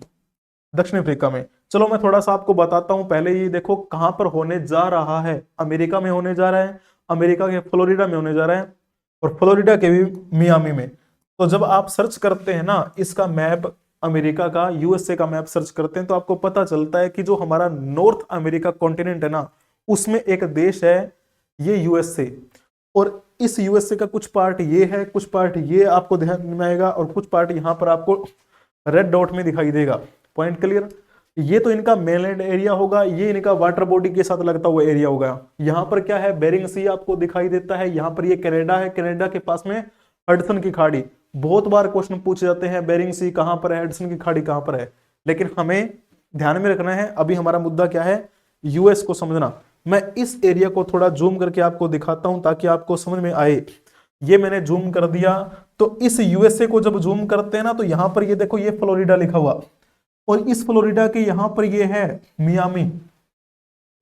दक्षिण अफ्रीका में। चलो मैं थोड़ा सा आपको बताता हूं, पहले ये देखो कहां पर होने जा रहा है, अमेरिका में होने जा रहा है, अमेरिका के फ्लोरिडा में होने जा रहा है, और फ्लोरिडा के भी मियामी में। तो जब आप सर्च करते हैं ना इसका मैप, अमेरिका का यूएसए का मैप सर्च करते हैं तो आपको पता चलता है कि जो हमारा नॉर्थ अमेरिका कॉन्टिनेंट है ना उसमें एक देश है ये यूएसए, और इस यूएसए का कुछ पार्ट ये है, कुछ पार्ट ये आपको ध्यान में आएगा, और कुछ पार्ट यहां पर आपको रेड डॉट में दिखाई देगा। Point clear. ये तो इनका मेनलैंड एरिया होगा, ये इनका वाटर बॉडी के साथ लगता हुआ एरिया होगा। यहाँ पर क्या है, बेरिंग सी आपको दिखाई देता है। यहाँ पर ये कनाडा है, कनाडा के पास में हडसन की खाड़ी। बहुत बार क्वेश्चन पूछे जाते हैं बेरिंग सी कहां पर है, हडसन की खाड़ी कहां पर है, लेकिन हमें ध्यान में रखना है अभी हमारा मुद्दा क्या है, यूएस को समझना। मैं इस एरिया को थोड़ा जूम करके आपको दिखाता हूं ताकि आपको समझ में आए। ये मैंने जूम कर दिया, तो इस यूएसए को जब जूम करते हैं ना, तो यहां पर ये देखो, ये फ्लोरिडा लिखा हुआ, और इस फ्लोरिडा के यहां पर ये है मियामी,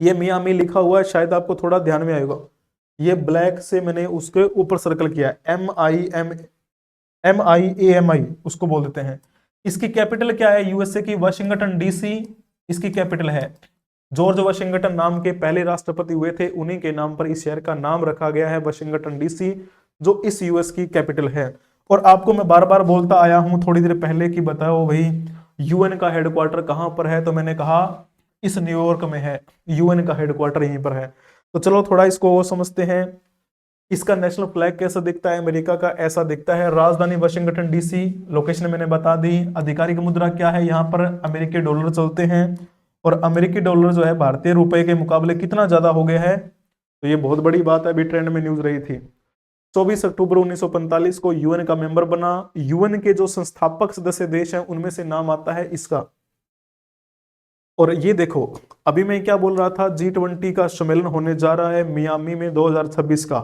ये मियामी लिखा हुआ है, शायद आपको थोड़ा ध्यान में आएगा। ये ब्लैक से मैंने उसके ऊपर सर्कल किया, MIAMI उसको बोल देते हैं। इसकी कैपिटल क्या है यूएसए की, वाशिंगटन डीसी इसकी कैपिटल है। जॉर्ज वाशिंगटन नाम के पहले राष्ट्रपति हुए थे, उन्हीं के नाम पर इस शहर का नाम रखा गया है वाशिंगटन डीसी, जो इस यूएस की कैपिटल है। और आपको मैं बार बार बोलता आया हूं थोड़ी देर पहले कि बताओ भाई यूएन का हेडक्वार्टर कहां पर है, तो मैंने कहा इस न्यूयॉर्क में है, यूएन का हेडक्वार्टर यहीं पर है। तो चलो थोड़ा इसको और समझते हैं। इसका नेशनल फ्लैग कैसा दिखता है, अमेरिका का ऐसा दिखता है। राजधानी वाशिंगटन डीसी, लोकेशन मैंने बता दी। आधिकारिक मुद्रा क्या है, यहाँ पर अमेरिकी डॉलर चलते हैं, और अमेरिकी डॉलर जो है भारतीय रुपए के मुकाबले कितना ज्यादा हो गया है, तो ये बहुत बड़ी बात है, अभी ट्रेंड में न्यूज रही थी। 24 अक्टूबर 1945 को यूएन का मेंबर बना। यूएन के जो संस्थापक सदस्य देश हैं उनमें से नाम आता है इसका। और ये देखो, अभी मैं क्या बोल रहा था, G20 का सम्मेलन होने जा रहा है मियामी में 2026 का।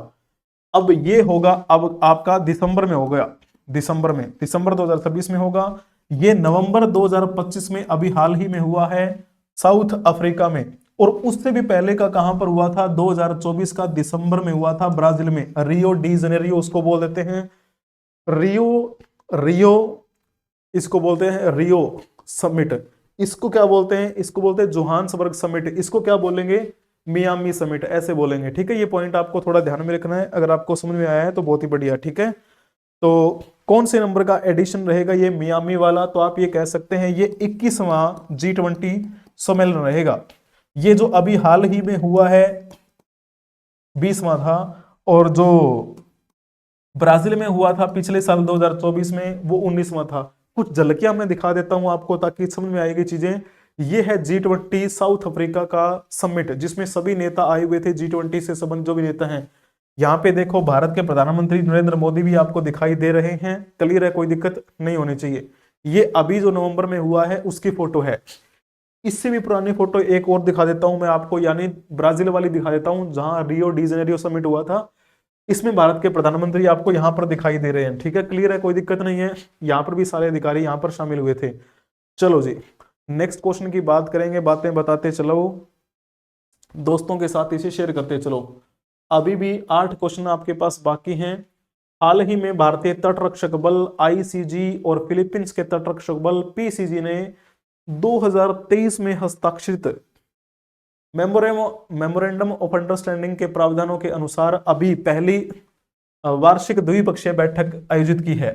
अब ये होगा, अब आपका दिसंबर में हो गया, दिसंबर 2026 में होगा। ये नवंबर 2025 में अभी हाल ही में हुआ है साउथ अफ्रीका में। और उससे भी पहले का कहां पर हुआ था, 2024 का दिसंबर में हुआ था ब्राजील में, रियो डी जेनेरियो उसको बोल देते हैं। रियो रियो इसको बोलते हैं रियो समिट। इसको क्या बोलते हैं, इसको बोलते हैं जोहान्सबर्ग समिट। इसको क्या बोलेंगे, मियामी समिट ऐसे बोलेंगे। ठीक है, ये पॉइंट आपको थोड़ा ध्यान में रखना है, अगर आपको समझ में आया है तो बहुत ही बढ़िया। ठीक है, तो कौन से नंबर का एडिशन रहेगा ये मियामी वाला, तो आप ये कह सकते हैं ये 21वां G20 सम्मेलन रहेगा। ये जो अभी हाल ही में हुआ है 20वां था, और जो ब्राजील में हुआ था पिछले साल 2024 में वो 19वां था। कुछ झलकियां मैं दिखा देता हूं आपको ताकि समझ में आएगी चीजें। ये है G20 साउथ अफ्रीका का समिट, जिसमें सभी नेता आए हुए थे, G20 से संबंधित जो भी नेता हैं। यहाँ पे देखो भारत के प्रधानमंत्री नरेंद्र मोदी भी आपको दिखाई दे रहे हैं, क्लियर है, कोई दिक्कत नहीं होनी चाहिए। ये अभी जो नवंबर में हुआ है उसकी फोटो है। इससे भी पुरानी फोटो एक और दिखा देता हूं मैं आपको, यानी ब्राजील वाली दिखा देता हूं, जहां रियो डी जेनेरियो समिट हुआ था। इसमें भारत के प्रधानमंत्री आपको यहां पर दिखाई दे रहे हैं। ठीक है, क्लियर है, कोई दिक्कत नहीं है। यहां पर भी सारे अधिकारी यहां पर शामिल हुए थे। चलो जी, नेक्स्ट क्वेश्चन की बात करेंगे, बातें बताते चलो, दोस्तों के साथ इसे शेयर करते चलो। अभी भी 8 क्वेश्चन आपके पास बाकी हैं। हाल ही में भारतीय तटरक्षक बल आईसीजी और फिलीपींस के तटरक्षक बल पीसीजी ने 2023 में हस्ताक्षरित मेमोरेंडम ऑफ अंडरस्टैंडिंग के प्रावधानों के अनुसार अभी पहली वार्षिक द्विपक्षीय बैठक आयोजित की है।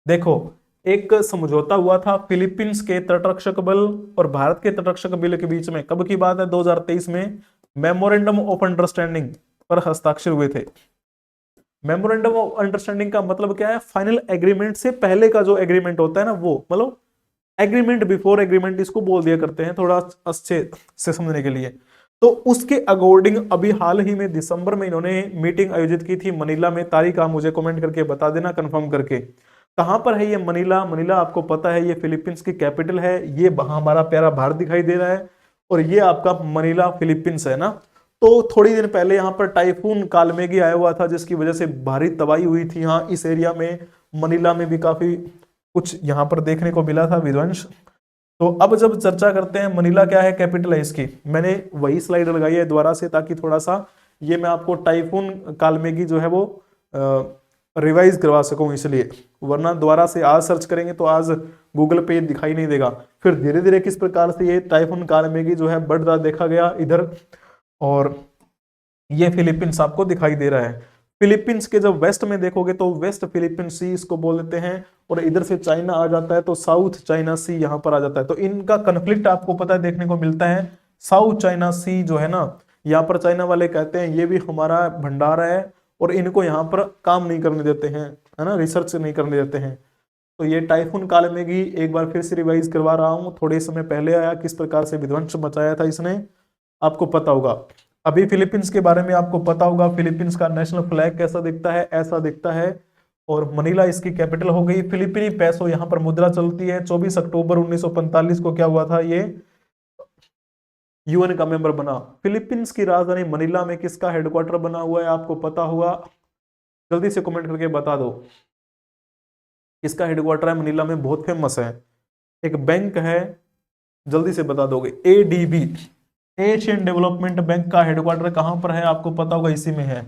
देखो, एक समझौता हुआ था फिलीपींस के तटरक्षक बल और भारत के तटरक्षक बल के बीच में, कब की बात है, 2023 में मेमोरेंडम ऑफ अंडरस्टैंडिंग पर हस्ताक्षर हुए थे। मेमोरेंडम ऑफ अंडरस्टैंडिंग का मतलब क्या है, फाइनल एग्रीमेंट से पहले का जो एग्रीमेंट होता है ना, वो मतलब एग्रीमेंट बिफोर एग्रीमेंट इसको बोल दिया करते हैं, थोड़ा अच्छे से समझने के लिए। तो उसके अकॉर्डिंग अभी हाल ही में दिसंबर में इन्होंने मीटिंग आयोजित की थी मनीला में। तारीख आप मुझे कमेंट करके बता देना कंफर्म करके, कहां पर है ये मनीला। मनीला आपको पता है ये फिलीपींस की कैपिटल है। ये हमारा प्यारा भारत दिखाई दे रहा है, और ये आपका मनीला फिलीपींस है ना। तो थोड़ी दिन पहले यहाँ पर टाइफून कालमेगी आया हुआ था, जिसकी वजह से भारी तबाही हुई थी यहाँ इस एरिया में। मनीला में भी काफी कुछ यहाँ पर देखने को मिला था विध्वंस। तो अब जब चर्चा करते हैं मनीला क्या है, कैपिटल है इसकी, मैंने वही स्लाइड लगाई है दोबारा से, ताकि थोड़ा सा ये मैं आपको टाइफून कालमेगी जो है वो रिवाइज करवा सकूं, इसलिए। वरना दोबारा से आज सर्च करेंगे तो आज गूगल पे दिखाई नहीं देगा। फिर धीरे धीरे किस प्रकार से ये टाइफून कालमेगी जो है बढ़ता देखा गया इधर, और ये फिलीपींस आपको दिखाई दे रहा है। फिलीपींस के जब वेस्ट में देखोगे तो वेस्ट फिलीपींस सी इसको बोल देते हैं, और इधर से चाइना आ जाता है तो साउथ चाइना सी यहाँ पर आ जाता है। तो इनका कन्फ्लिक्ट आपको पता है देखने को मिलता है। साउथ चाइना सी जो है ना, यहाँ पर चाइना वाले कहते हैं ये भी हमारा भंडार है, और इनको यहाँ पर काम नहीं करने देते हैं, है ना, रिसर्च नहीं करने देते हैं। तो ये टाइफून कालमेगी एक बार फिर से रिवाइज करवा रहा हूं, थोड़े समय पहले आया, किस प्रकार से विध्वंस मचाया था इसने, आपको पता होगा। अभी फिलीपींस के बारे में आपको पता होगा, फिलीपींस का नेशनल फ्लैग कैसा दिखता है, ऐसा दिखता है, और मनीला इसकी कैपिटल हो गई। फिलीपीनी पैसो यहाँ पर मुद्रा चलती है। 24 अक्टूबर 1945 को क्या हुआ था, ये यूएन का मेंबर बना। फिलीपींस की राजधानी मनीला में किसका हेडक्वार्टर बना हुआ है, आपको पता होगा, जल्दी से कमेंट करके बता दो किसका हेडक्वार्टर है मनीला में, बहुत फेमस है, एक बैंक है, जल्दी से बता दोगे। एडीबी, एशियन डेवलपमेंट बैंक का हेडक्वार्टर कहां पर है, आपको पता होगा, इसी में है।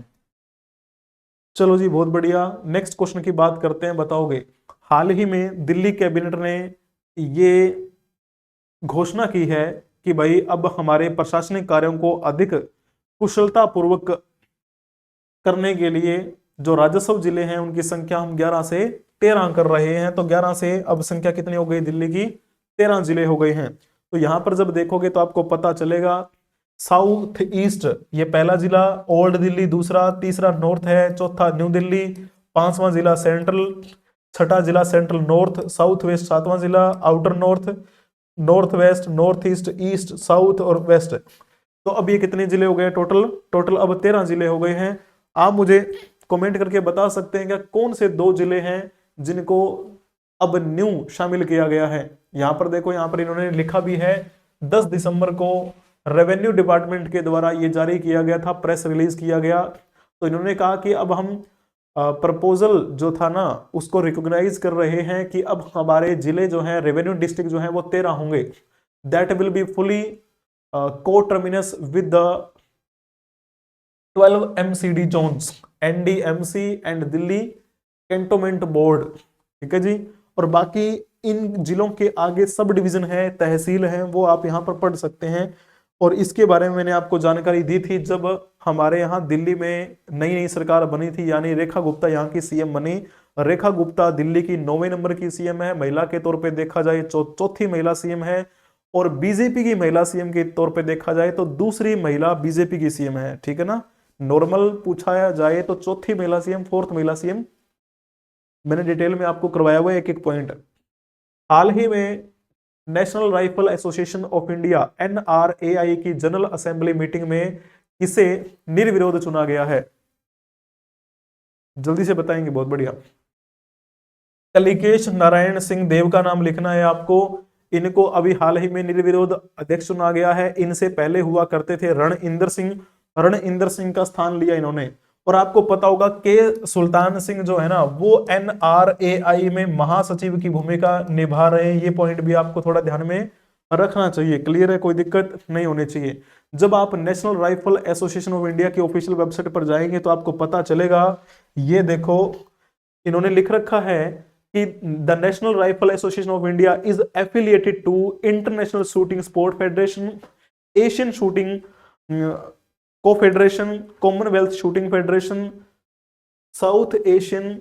चलो जी, बहुत बढ़िया। नेक्स्ट क्वेश्चन की बात करते हैं, बताओगे। हाल ही में दिल्ली कैबिनेट ने ये घोषणा की है कि भाई अब हमारे प्रशासनिक कार्यों को अधिक कुशलता पूर्वक करने के लिए जो राजस्व जिले हैं उनकी संख्या हम 11 से 13 कर रहे हैं। तो 11 से अब संख्या कितनी हो गई दिल्ली की, 13 जिले हो गए हैं। तो यहां पर जब देखोगे तो आपको पता चलेगा, साउथ ईस्ट ये पहला जिला, ओल्ड दिल्ली दूसरा, तीसरा नॉर्थ है, चौथा न्यू दिल्ली, पांचवा जिला सेंट्रल, छठा जिला सेंट्रल नॉर्थ, साउथ वेस्ट सातवां जिला, outer north, north west, north east, east, south और वेस्ट। तो अब ये कितने जिले हो गए टोटल, टोटल अब 13 जिले हो गए हैं। आप मुझे कमेंट करके बता सकते हैं क्या कौन से 2 जिले हैं जिनको अब न्यू शामिल किया गया है। यहां पर देखो, यहां पर इन्होंने लिखा भी है, 10 दिसंबर को रेवेन्यू डिपार्टमेंट के द्वारा ये जारी किया गया था, प्रेस रिलीज किया गया। तो इन्होंने कहा कि अब हम प्रपोजल जो था ना उसको रिकॉग्नाइज कर रहे हैं कि अब हमारे जिले जो हैं, रेवेन्यू डिस्ट्रिक्ट जो हैं वो 13 होंगे। That will be fully coterminous with the 12 MCD zones, NDMC and Delhi cantonment board, ठीक है जी। और बाकी इन जिलों के आगे सब डिवीजन है, तहसील है, वो आप यहाँ पर पढ़ सकते हैं। और इसके बारे में मैंने आपको जानकारी दी थी जब हमारे यहाँ दिल्ली में नई नई सरकार बनी थी, यानी रेखा गुप्ता यहाँ की सीएम बनी। रेखा गुप्ता दिल्ली की 9वें नंबर की सीएम है, महिला के तौर पे देखा जाए चौथी महिला सीएम है। और बीजेपी की महिला सीएम के तौर पे देखा जाए तो दूसरी महिला बीजेपी की सीएम है, ठीक है ना। नॉर्मल पूछा जाए तो चौथी महिला सीएम, फोर्थ महिला सीएम, मैंने डिटेल में आपको करवाया हुआ है एक एक पॉइंट। हाल ही में national rifle association of India NRAI की जनरल असेंबली मीटिंग में किसे निर्विरोध चुना गया है, जल्दी से बताएंगे, बहुत बढ़िया। कलिकेश नारायण सिंह देव का नाम लिखना है आपको। इनको अभी हाल ही में निर्विरोध अध्यक्ष चुना गया है। इनसे पहले हुआ करते थे रणइंदर सिंह, रणइंदर सिंह का स्थान लिया इन्होंने। और आपको पता होगा के सुल्तान सिंह जो है ना वो NRAI में महासचिव की भूमिका निभा रहे हैं। ये पॉइंट भी आपको थोड़ा ध्यान में रखना चाहिए, क्लियर है, कोई दिक्कत नहीं होनी चाहिए। जब आप national rifle association of India की ऑफिशियल वेबसाइट पर जाएंगे तो आपको पता चलेगा, ये देखो इन्होंने लिख रखा है कि the national rifle association of India is affiliated to international shooting sport federation, Asian shooting confederation, Commonwealth shooting federation, South Asian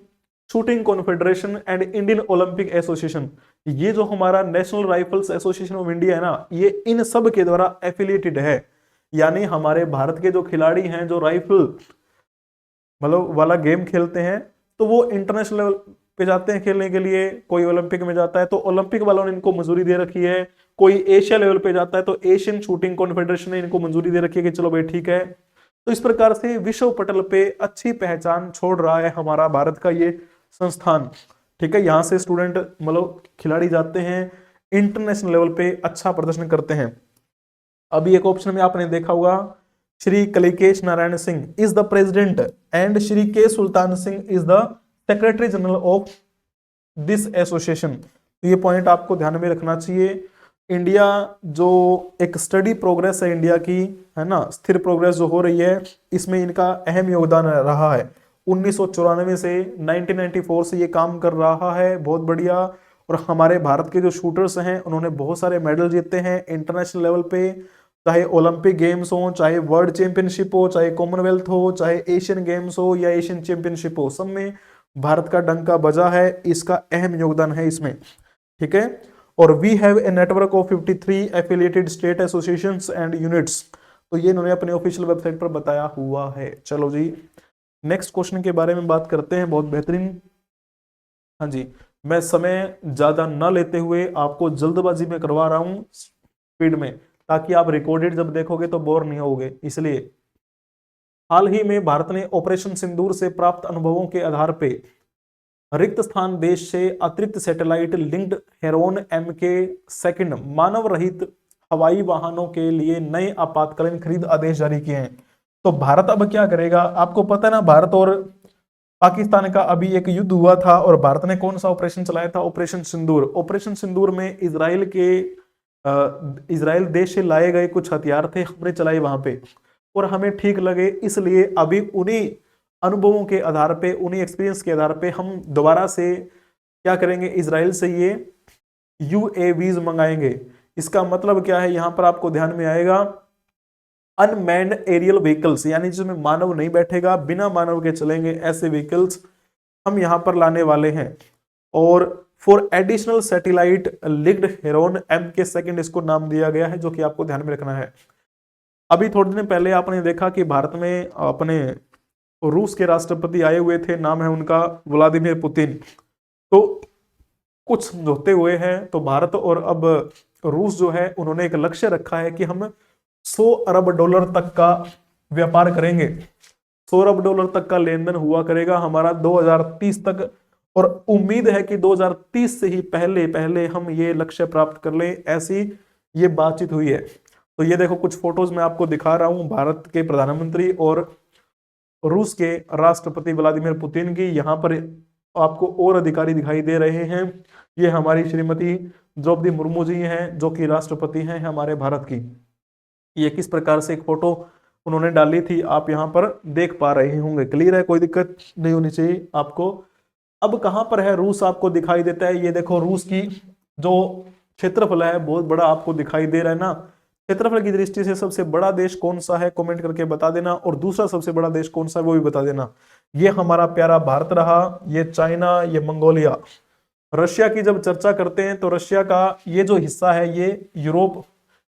shooting confederation and Indian Olympic association. ये जो हमारा national rifles association of India है ना, ये इन सब के द्वारा एफिलिएटेड है। यानी हमारे भारत के जो खिलाड़ी हैं जो राइफल मतलब वाला गेम खेलते हैं तो वो इंटरनेशनल लेवल पे जाते हैं खेलने के लिए। कोई ओलंपिक में जाता है तो ओलंपिक वालों ने इनको मंजूरी दे रखी है। कोई एशिया लेवल पे जाता है तो एशियन शूटिंग कॉन्फेडरेशन ने इनको मंजूरी दे रखी है कि चलो भाई ठीक है। तो इस प्रकार से विश्व पटल पे अच्छी पहचान छोड़ रहा है हमारा भारत का ये संस्थान, ठीक है। यहाँ से स्टूडेंट मतलब खिलाड़ी जाते हैं इंटरनेशनल लेवल पे अच्छा प्रदर्शन करते हैं। अभी एक ऑप्शन में आपने देखा होगा, Shri Kalikesh Narayan Singh is the president and Shri K Sultan Singh is the secretary general of this association. तो ये पॉइंट आपको ध्यान में रखना चाहिए। इंडिया जो एक स्टडी प्रोग्रेस है इंडिया की, है ना, स्थिर प्रोग्रेस जो हो रही है, इसमें इनका अहम योगदान रहा है। 1994 से 1994 से ये काम कर रहा है, बहुत बढ़िया। और हमारे भारत के जो शूटर्स हैं उन्होंने बहुत सारे मेडल जीते हैं इंटरनेशनल लेवल पे, चाहे ओलंपिक गेम्स हो, चाहे वर्ल्ड चैंपियनशिप हो, चाहे कॉमनवेल्थ हो, चाहे एशियन गेम्स हो या एशियन चैंपियनशिप हो, सब में भारत का डंका बजा है। इसका अहम योगदान है इसमें, ठीक है। और we have a network of 53 affiliated state associations and units. तो ये इन्होंने अपने ऑफिशियल वेबसाइट पर बताया हुआ है। चलो जी, नेक्स्ट क्वेश्चन के बारे में बात करते हैं, बहुत बेहतरीन। हाँ जी, मैं समय ज्यादा न लेते हुए आपको जल्दबाजी में करवा रहा हूं स्पीड में, ताकि आप रिकॉर्डेड जब देखोगे तो बोर नहीं होगे, इसलिए। हाल ही में भारत ने ऑपरेशन सिंदूर से प्राप्त अनुभवों के आधार पर रिक्त स्थान देश से अतिरिक्त satellite linked Heron M K second मानव रहित हवाई वाहनों के लिए नए आपातकालीन खरीद आदेश जारी किए हैं। तो भारत अब क्या करेगा, आपको पता है ना, भारत और पाकिस्तान का अभी एक युद्ध हुआ था और भारत ने कौन सा ऑपरेशन चलाया था, ऑपरेशन सिंदूर। ऑपरेशन सिंदूर में इजराइल देश से लाए गए कुछ हथियार थे, हमने चलाए वहां पे, और हमें ठीक लगे, इसलिए अभी उन्हीं अनुभवों के आधार पे, उन्हीं एक्सपीरियंस के आधार पे हम दोबारा से क्या करेंगे, इसराइल से ये यूएवीज मंगाएंगे। इसका मतलब क्या है, यहां पर आपको ध्यान में आएगा, अनमैन्ड एरियल व्हीकल्स, यानी जिसमें मानव नहीं बैठेगा, बिना मानव के चलेंगे, ऐसे व्हीकल्स हम यहां पर लाने वाले हैं। और for additional satellite linked Heron M K second इसको नाम दिया गया है, जो कि आपको ध्यान में रखना है। अभी थोड़े दिन पहले आपने देखा कि भारत में अपने रूस के राष्ट्रपति आए हुए थे, नाम है उनका व्लादिमीर पुतिन। तो कुछ समझौते हुए हैं, तो भारत और अब रूस जो है उन्होंने एक लक्ष्य रखा है कि हम 100 अरब डॉलर तक का व्यापार करेंगे, 100 अरब डॉलर तक का लेन देन हुआ करेगा हमारा 2030 तक। और उम्मीद है कि 2030 से ही पहले पहले हम ये लक्ष्य प्राप्त कर लें, ऐसी ये बातचीत हुई है। तो ये देखो कुछ फोटोज मैं आपको दिखा रहा हूं, भारत के प्रधानमंत्री और रूस के राष्ट्रपति व्लादिमीर पुतिन की। यहाँ पर आपको और अधिकारी दिखाई दे रहे हैं, ये हमारी श्रीमती द्रौपदी मुर्मू जी हैं, जो कि राष्ट्रपति हैं हमारे भारत की। ये किस प्रकार से एक फोटो उन्होंने डाली थी, आप यहाँ पर देख पा रहे होंगे। क्लियर है, कोई दिक्कत नहीं होनी चाहिए आपको। अब कहां पर है रूस, आपको दिखाई देता है, ये देखो रूस की जो क्षेत्रफल है बहुत बड़ा आपको दिखाई दे रहा है ना। क्षेत्रफल की दृष्टि से सबसे बड़ा देश कौन सा है, कमेंट करके बता देना, और दूसरा सबसे बड़ा देश कौन सा है वो भी बता देना। ये हमारा प्यारा भारत रहा, ये चाइना, ये मंगोलिया। रशिया की जब चर्चा करते हैं तो रशिया का ये जो हिस्सा है ये यूरोप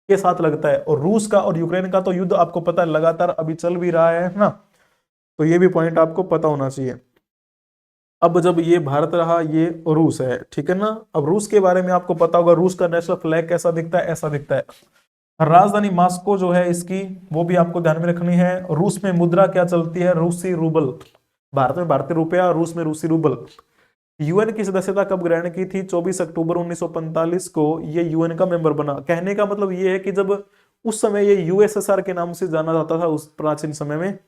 के साथ लगता है, और रूस का और यूक्रेन का तो युद्ध आपको पता है लगातार अभी चल भी रहा है ना। तो ये भी पॉइंट आपको पता होना चाहिए। अब जब ये भारत रहा, ये रूस है, ठीक है ना। अब रूस के बारे में आपको पता होगा, रूस का नेशनल फ्लैग कैसा दिखता है, ऐसा दिखता है। राजधानी मॉस्को जो है इसकी, वो भी आपको ध्यान में रखनी है। रूस में मुद्रा क्या चलती है, रूसी रूबल। भारत में भारतीय रुपया, रूस में रूसी रूबल। यूएन की सदस्यता कब ग्रहण की थी, 24 अक्टूबर 1945 को ये यूएन का मेंबर बना। कहने का मतलब ये है कि जब उस समय ये यूएसएसआर के नाम से जाना जाता था उस प्राचीन समय में,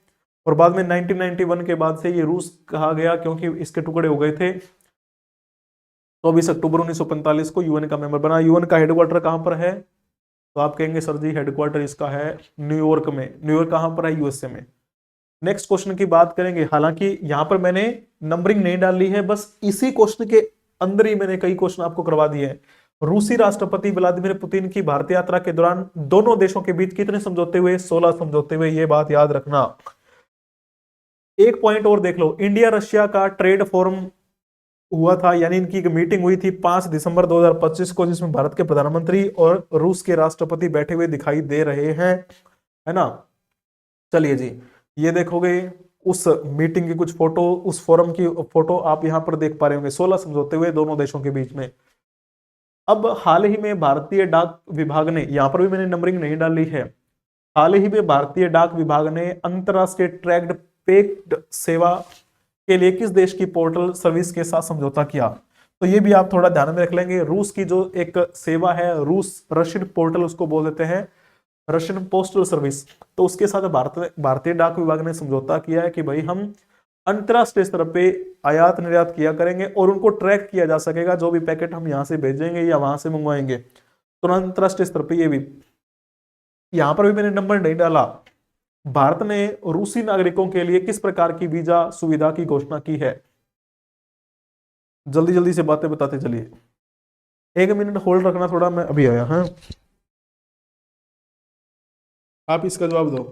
और बाद में 1991 के बाद से ये रूस कहा गया, क्योंकि इसके टुकड़े हो गए थे। 24 अक्टूबर 1945 को यूएन का मेंबर बना। यूएन का हेडक्वार्टर कहां पर है, तो आप कहेंगे सर जी हेडक्वार्टर इसका है न्यूयॉर्क में। न्यूयॉर्क कहां पर है, यूएसए में। नेक्स्ट क्वेश्चन की बात करेंगे, हालांकि यहां पर मैंने नंबरिंग नहीं डाली है, बस इसी क्वेश्चन के अंदर ही मैंने कई क्वेश्चन आपको करवा दिए हैं। रूसी राष्ट्रपति व्लादिमीर पुतिन की भारतीय यात्रा के दौरान दोनों देशों के बीच कितने समझौते हुए, 16 समझौते हुए, ये बात याद रखना। एक पॉइंट और देख लो, इंडिया रशिया का ट्रेड फोरम हुआ था, यानी इनकी एक मीटिंग हुई थी 5 दिसंबर 2025 को, जिसमें भारत के प्रधानमंत्री और रूस के राष्ट्रपति बैठे हुए दिखाई दे रहे हैं, है ना। चलिए जी, ये देखोगे उस मीटिंग की कुछ फोटो, उस फोरम की फोटो आप यहां पर देख पा रहे होंगे, 16 समझौते हुए दोनों देशों के बीच में। अब हाल ही में भारतीय डाक विभाग ने, यहां पर भी मैंने नंबरिंग नहीं डाली है, हाल ही में भारतीय डाक विभाग ने अंतरराष्ट्रीय ट्रैक्ड पेक्ड सेवा के लिए किस देश की पोर्टल सर्विस के साथ समझौता किया। तो ये भी आप थोड़ा ध्यान में रख लेंगे। रूस की जो एक सेवा है, रूस रशियन पोर्टल उसको बोल देते हैं, रशियन पोस्टल सर्विस। तो उसके साथ भारतीय डाक विभाग ने समझौता किया है कि भाई हम अंतरराष्ट्रीय स्तर पे आयात निर्यात किया करेंगे, और उनको ट्रैक किया जा सकेगा, जो भी पैकेट हम यहां से भेजेंगे या वहां से मंगवाएंगे, तो अंतरराष्ट्रीय स्तर पे ये भी। यहां पर भी मैंने नंबर नहीं डाला। भारत ने रूसी नागरिकों के लिए किस प्रकार की वीजा सुविधा की घोषणा की है, जल्दी जल्दी से बातें बताते चलिए। 1 मिनट होल्ड रखना थोड़ा, मैं अभी आया। हाँ, आप इसका जवाब दो।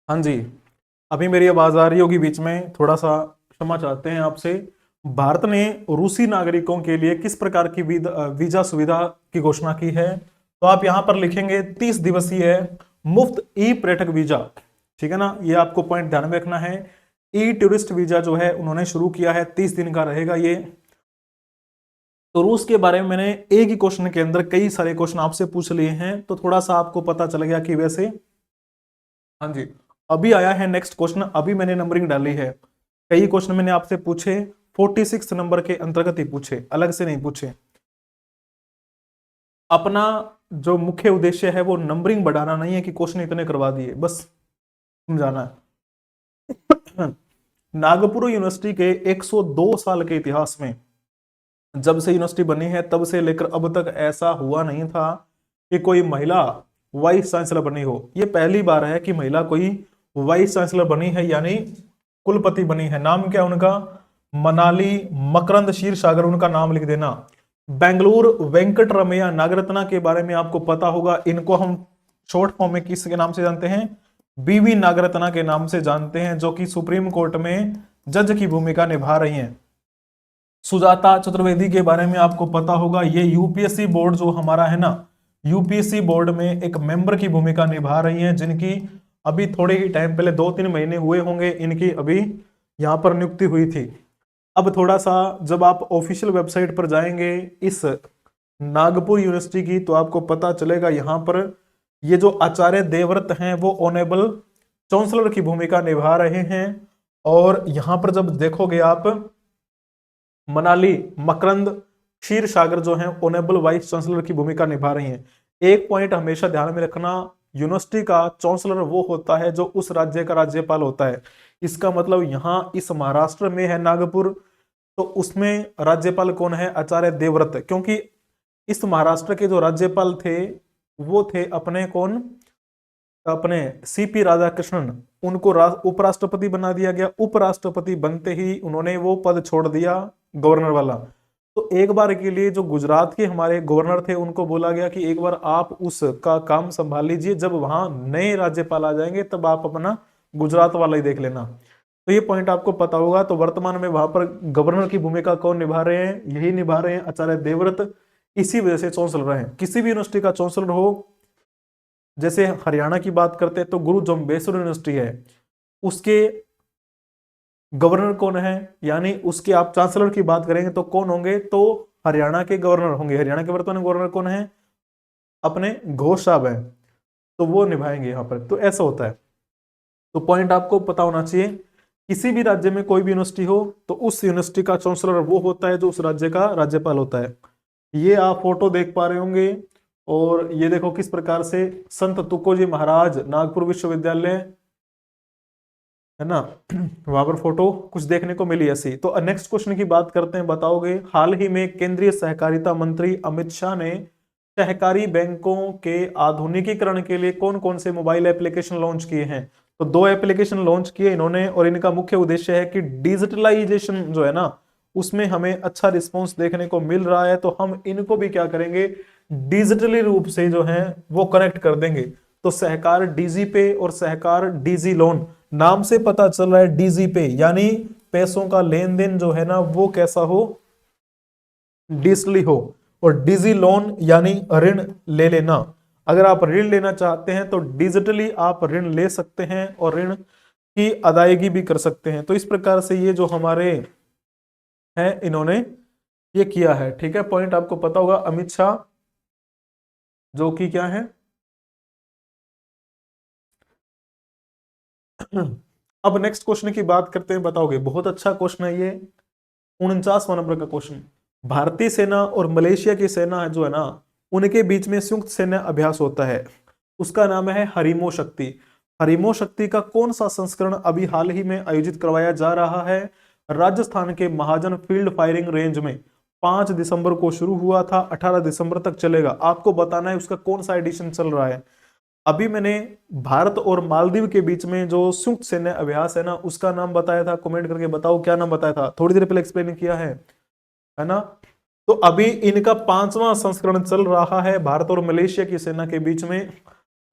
हाँ जी, अभी मेरी आवाज आ रही होगी बीच में, थोड़ा सा क्षमा चाहते हैं आपसे। भारत ने रूसी नागरिकों के लिए किस प्रकार की वीजा सुविधा की घोषणा की है? तो आप यहां पर लिखेंगे 30 दिवसीय मुफ्त ई पर्यटक वीजा। ठीक है ना, ये आपको पॉइंट ध्यान में रखना है। ई टूरिस्ट वीजा जो है उन्होंने शुरू किया है, 30 दिन का रहेगा ये। तो रूस के बारे में मैंने एक ही क्वेश्चन के अंदर कई सारे क्वेश्चन आपसे पूछ लिए हैं, तो थोड़ा सा आपको पता चल गया कि वैसे। हाँ जी, अभी आया है नेक्स्ट क्वेश्चन, अभी मैंने नंबरिंग डाली है। कई क्वेश्चन मैंने आपसे पूछे 46 नंबर के अंतर्गत ही पूछे, अलग से नहीं पूछे। अपना जो मुख्य उद्देश्य है वो नंबरिंग बढ़ाना नहीं है कि क्वेश्चन इतने करवा दिए, बस समझाना है। नागपुर यूनिवर्सिटी के 102 साल के इतिहास में, जब से यूनिवर्सिटी बनी है तब से लेकर अब तक ऐसा हुआ नहीं था कि कोई महिला वाइस चांसलर बनी हो। ये पहली बार है कि महिला कोई वाइस चांसलर बनी है, यानी कुलपति बनी है। नाम क्या उनका? मनाली मकरंद क्षीरसागर उनका नाम लिख देना। बेंगलुरु वेंकट रमैया नागरत्ना के बारे में आपको पता होगा, इनको हम शॉर्ट फॉर्म में किसके नाम से जानते हैं? बीवी नागरत्ना के नाम से जानते हैं, जो कि सुप्रीम कोर्ट में जज की भूमिका निभा रही हैं। सुजाता चतुर्वेदी के बारे में आपको पता होगा, ये यूपीएससी बोर्ड जो हमारा है ना, यूपीएससी बोर्ड में एक मेंबर की भूमिका निभा रही हैं, जिनकी अभी थोड़े ही टाइम पहले 2-3 महीने हुए होंगे, इनकी अभी यहां पर नियुक्ति हुई थी। अब थोड़ा सा जब आप ऑफिशियल वेबसाइट पर जाएंगे इस नागपुर यूनिवर्सिटी की, तो आपको पता चलेगा यहां पर ये जो आचार्य देवव्रत हैं वो ऑनेबल चांसलर की भूमिका निभा रहे हैं। और यहां पर जब देखोगे आप, मनाली मकरंद क्षीरसागर जो है ऑनेबल वाइस चांसलर की भूमिका निभा रही हैं। एक पॉइंट हमेशा ध्यान में रखना, यूनिवर्सिटी का चांसलर वो होता है जो उस राज्य का राज्यपाल होता है। इसका मतलब यहाँ इस महाराष्ट्र में है नागपुर, तो उसमें राज्यपाल कौन है? आचार्य देवव्रत। क्योंकि इस महाराष्ट्र के जो राज्यपाल थे वो थे अपने कौन? अपने सीपी राधाकृष्णन। उनको उपराष्ट्रपति बना दिया गया। उपराष्ट्रपति बनते ही उन्होंने वो पद छोड़ दिया, गवर्नर वाला। तो एक बार के लिए जो गुजरात के हमारे गवर्नर थे उनको बोला गया कि एक बार आप उसका काम संभाल लीजिए, जब वहां नए राज्यपाल आ जाएंगे तब आप अपना गुजरात वाला ही देख लेना। तो ये पॉइंट आपको पता होगा। तो वर्तमान में वहां पर गवर्नर की भूमिका कौन निभा रहे हैं? यही निभा रहे हैं आचार्य देवव्रत। इसी वजह से चांसलर हैं। किसी भी यूनिवर्सिटी का चांसलर हो, जैसे हरियाणा की बात करते हैं तो गुरु जम्बेश्वर यूनिवर्सिटी है, उसके गवर्नर कौन है? यानी उसके आप चांसलर की बात करेंगे तो कौन होंगे? तो हरियाणा के गवर्नर होंगे। हरियाणा के वर्तमान गवर्नर कौन है? अपने घोष साहब हैं, तो वो निभाएंगे यहाँ पर। तो ऐसा होता है। तो पॉइंट आपको पता होना चाहिए, किसी भी राज्य में कोई भी यूनिवर्सिटी हो तो उस यूनिवर्सिटी का चांसलर वो होता है जो उस राज्य का राज्यपाल होता है। ये आप फोटो देख पा रहे होंगे। और ये देखो किस प्रकार से संत तुकोजी महाराज नागपुर विश्वविद्यालय है ना, वहां पर फोटो कुछ देखने को मिली ऐसी। तो नेक्स्ट क्वेश्चन की बात करते हैं, बताओगे। हाल ही में केंद्रीय सहकारिता मंत्री अमित शाह ने सहकारी बैंकों के आधुनिकीकरण के लिए कौन कौन से मोबाइल एप्लीकेशन लॉन्च किए हैं? तो 2 एप्लीकेशन लॉन्च किए इन्होंने, और इनका मुख्य उद्देश्य है कि डिजिटलाइजेशन जो है ना उसमें हमें अच्छा रिस्पॉन्स देखने को मिल रहा है, तो हम इनको भी क्या करेंगे? डिजिटली रूप से जो है वो कनेक्ट कर देंगे। तो सहकार डीजी पे और सहकार डीजी लोन, नाम से पता चल रहा है डीजी पे, यानी पैसों का लेन देन जो है ना वो कैसा हो? डिजिटली हो। और डीजी लोन यानी ऋण ले लेना। अगर आप ऋण लेना चाहते हैं तो डिजिटली आप ऋण ले सकते हैं और ऋण की अदायगी भी कर सकते हैं। तो इस प्रकार से ये जो हमारे हैं इन्होंने ये किया है। ठीक है, पॉइंट आपको पता होगा। अमित शाह जो कि क्या है? अब नेक्स्ट क्वेश्चन की बात करते हैं, बताओगे। बहुत अच्छा क्वेश्चन है ये, 49वां नंबर का क्वेश्चन। भारतीय सेना और मलेशिया की सेना जो है ना उनके बीच में संयुक्त सैन्य अभ्यास होता है, उसका नाम है हरिमो शक्ति। हरिमो शक्ति का कौन सा संस्करण अभी हाल ही में आयोजित करवाया जा रहा है? राजस्थान के महाजन फील्ड फायरिंग रेंज में 5 दिसंबर को शुरू हुआ था, 18 दिसंबर तक चलेगा। आपको बताना है उसका कौन सा एडिशन चल रहा है। अभी मैंने भारत और मालदीव के बीच में जो संयुक्त सैन्य अभ्यास है ना उसका नाम बताया था, कमेंट करके बताओ क्या नाम बताया था, थोड़ी देर पहले एक्सप्लेन किया है ना। तो अभी इनका 5वां संस्करण चल रहा है भारत और मलेशिया की सेना के बीच में।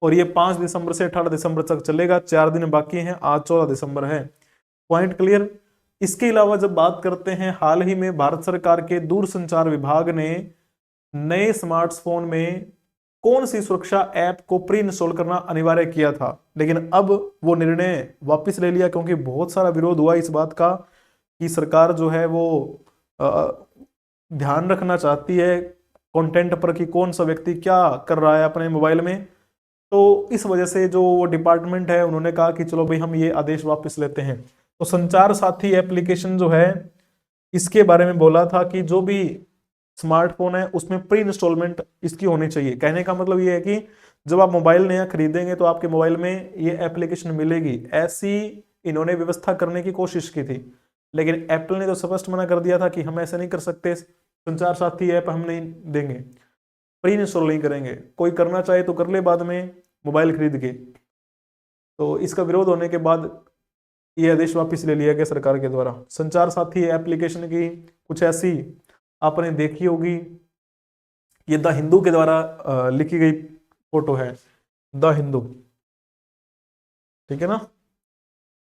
और ये 5 दिसंबर से 18 दिसंबर तक चलेगा, 4 दिन बाकी हैं, आज 14 दिसंबर है। Point clear. इसके अलावा जब बात करते हैं, हाल ही में भारत सरकार के दूरसंचार विभाग ने नए स्मार्टफोन में कौन सी सुरक्षा ऐप को प्री इंस्टॉल करना अनिवार्य किया था, लेकिन अब वो निर्णय वापस ले लिया, क्योंकि बहुत सारा विरोध हुआ इस बात का कि सरकार जो है वो ध्यान रखना चाहती है कंटेंट पर कि कौन सा व्यक्ति क्या कर रहा है अपने मोबाइल में। तो इस वजह से जो डिपार्टमेंट है उन्होंने कहा कि चलो भाई हम ये आदेश वापस लेते हैं। तो संचार साथी एप्लीकेशन जो है इसके बारे में बोला था कि जो भी स्मार्टफोन है उसमें प्री इंस्टॉलमेंट इसकी होनी चाहिए। कहने का मतलब ये है कि जब आप मोबाइल नया खरीदेंगे तो आपके मोबाइल में ये एप्लीकेशन मिलेगी, ऐसी इन्होंने व्यवस्था करने की कोशिश की थी, लेकिन एप्पल ने तो स्पष्ट मना कर दिया था कि हम ऐसे नहीं कर सकते, संचार साथी ऐप हम नहीं देंगे, प्री इंस्टॉल नहीं करेंगे, कोई करना चाहे तो कर ले बाद में मोबाइल खरीद के। तो इसका विरोध होने के बाद ये आदेश वापस ले लिया गया सरकार के द्वारा। संचार साथी एप्लीकेशन की कुछ ऐसी आपने देखी होगी, ये द हिंदू के द्वारा लिखी गई फोटो है, द हिंदू, ठीक है ना।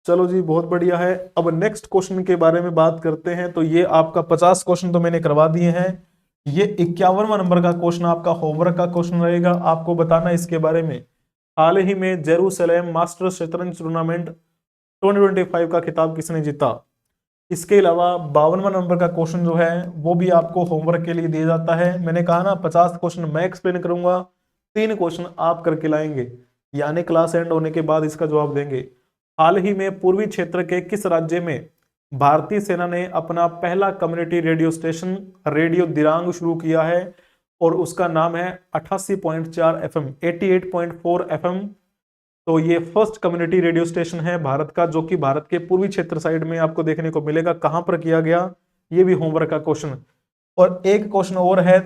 चलो जी, बहुत बढ़िया है। अब नेक्स्ट क्वेश्चन के बारे में बात करते हैं। तो ये आपका 50 क्वेश्चन तो मैंने करवा दिए हैं, ये 51वां नंबर का क्वेश्चन आपका होमवर्क का क्वेश्चन रहेगा, आपको बताना इसके बारे में हाल ही में जेरूसलम मास्टर्स शतरंज टूर्नामेंट 2025 का खिताब किसने जीता। इसके अलावा 52वां नंबर का क्वेश्चन जो है वो भी आपको होमवर्क के लिए दिया जाता है। मैंने कहा ना 50 क्वेश्चन मैं एक्सप्लेन करूंगा, 3 क्वेश्चन आप करके लाएंगे, यानी क्लास एंड होने के बाद इसका जवाब देंगे। हाल ही में पूर्वी क्षेत्र के किस राज्य में भारतीय सेना ने अपना पहला community radio station radio Dirang शुरू किया है, और उसका नाम है 88.4 FM, 88.4 FM। तो ये फर्स्ट कम्युनिटी रेडियो स्टेशन है भारत का, जो कि भारत के पूर्वी क्षेत्र साइड में आपको देखने को मिलेगा। कहां पर किया गया, ये भी होमवर्क का क्वेश्चन। और एक क्वेश्चन और है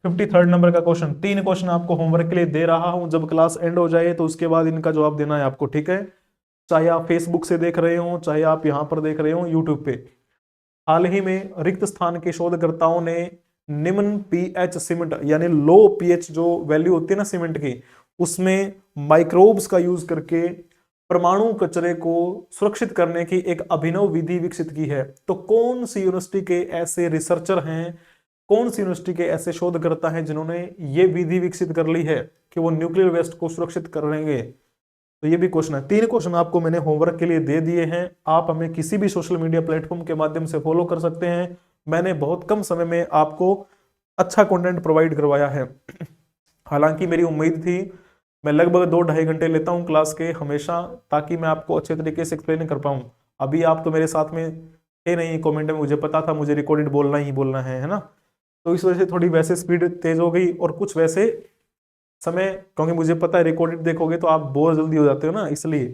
53rd नंबर का क्वेश्चन। 3 क्वेश्चन आपको होमवर्क के लिए दे रहा हूं, जब क्लास एंड हो जाए तो उसके बाद इनका जवाब देना है आपको, ठीक है। चाहे आप फेसबुक से देख रहे हो, चाहे आप यहां पर देख रहे हो यूट्यूब पे। हाल ही में रिक्त स्थान के शोधकर्ताओं ने निम्न पीएच सीमेंट, यानी लो पीएच जो वैल्यू होती है ना सीमेंट की, उसमें माइक्रोब्स का यूज करके परमाणु कचरे को सुरक्षित करने की एक अभिनव विधि विकसित की है। तो कौन सी यूनिवर्सिटी के ऐसे रिसर्चर हैं, कौन सी यूनिवर्सिटी के ऐसे शोधकर्ता हैं जिन्होंने ये विधि विकसित कर ली है कि वो न्यूक्लियर वेस्ट को सुरक्षित करेंगे। तो ये भी क्वेश्चन है। 3 क्वेश्चन आपको मैंने होमवर्क के लिए दे दिए हैं। आप हमें किसी भी सोशल मीडिया प्लेटफॉर्म के माध्यम से फॉलो कर सकते हैं। मैंने बहुत कम समय में आपको अच्छा कंटेंट प्रोवाइड करवाया है। हालांकि मेरी उम्मीद थी, मैं लगभग 2-2.5 घंटे लेता हूं क्लास के हमेशा, ताकि मैं आपको अच्छे तरीके से एक्सप्लेन कर पाऊं। अभी आप तो मेरे साथ में थे नहीं कमेंट में, मुझे पता था मुझे रिकॉर्डेड बोलना ही बोलना है ना। तो इस वजह से थोड़ी वैसे स्पीड तेज हो गई, और कुछ वैसे समय, क्योंकि मुझे पता है रिकॉर्डेड देखोगे तो आप बोर जल्दी हो जाते हो ना, इसलिए।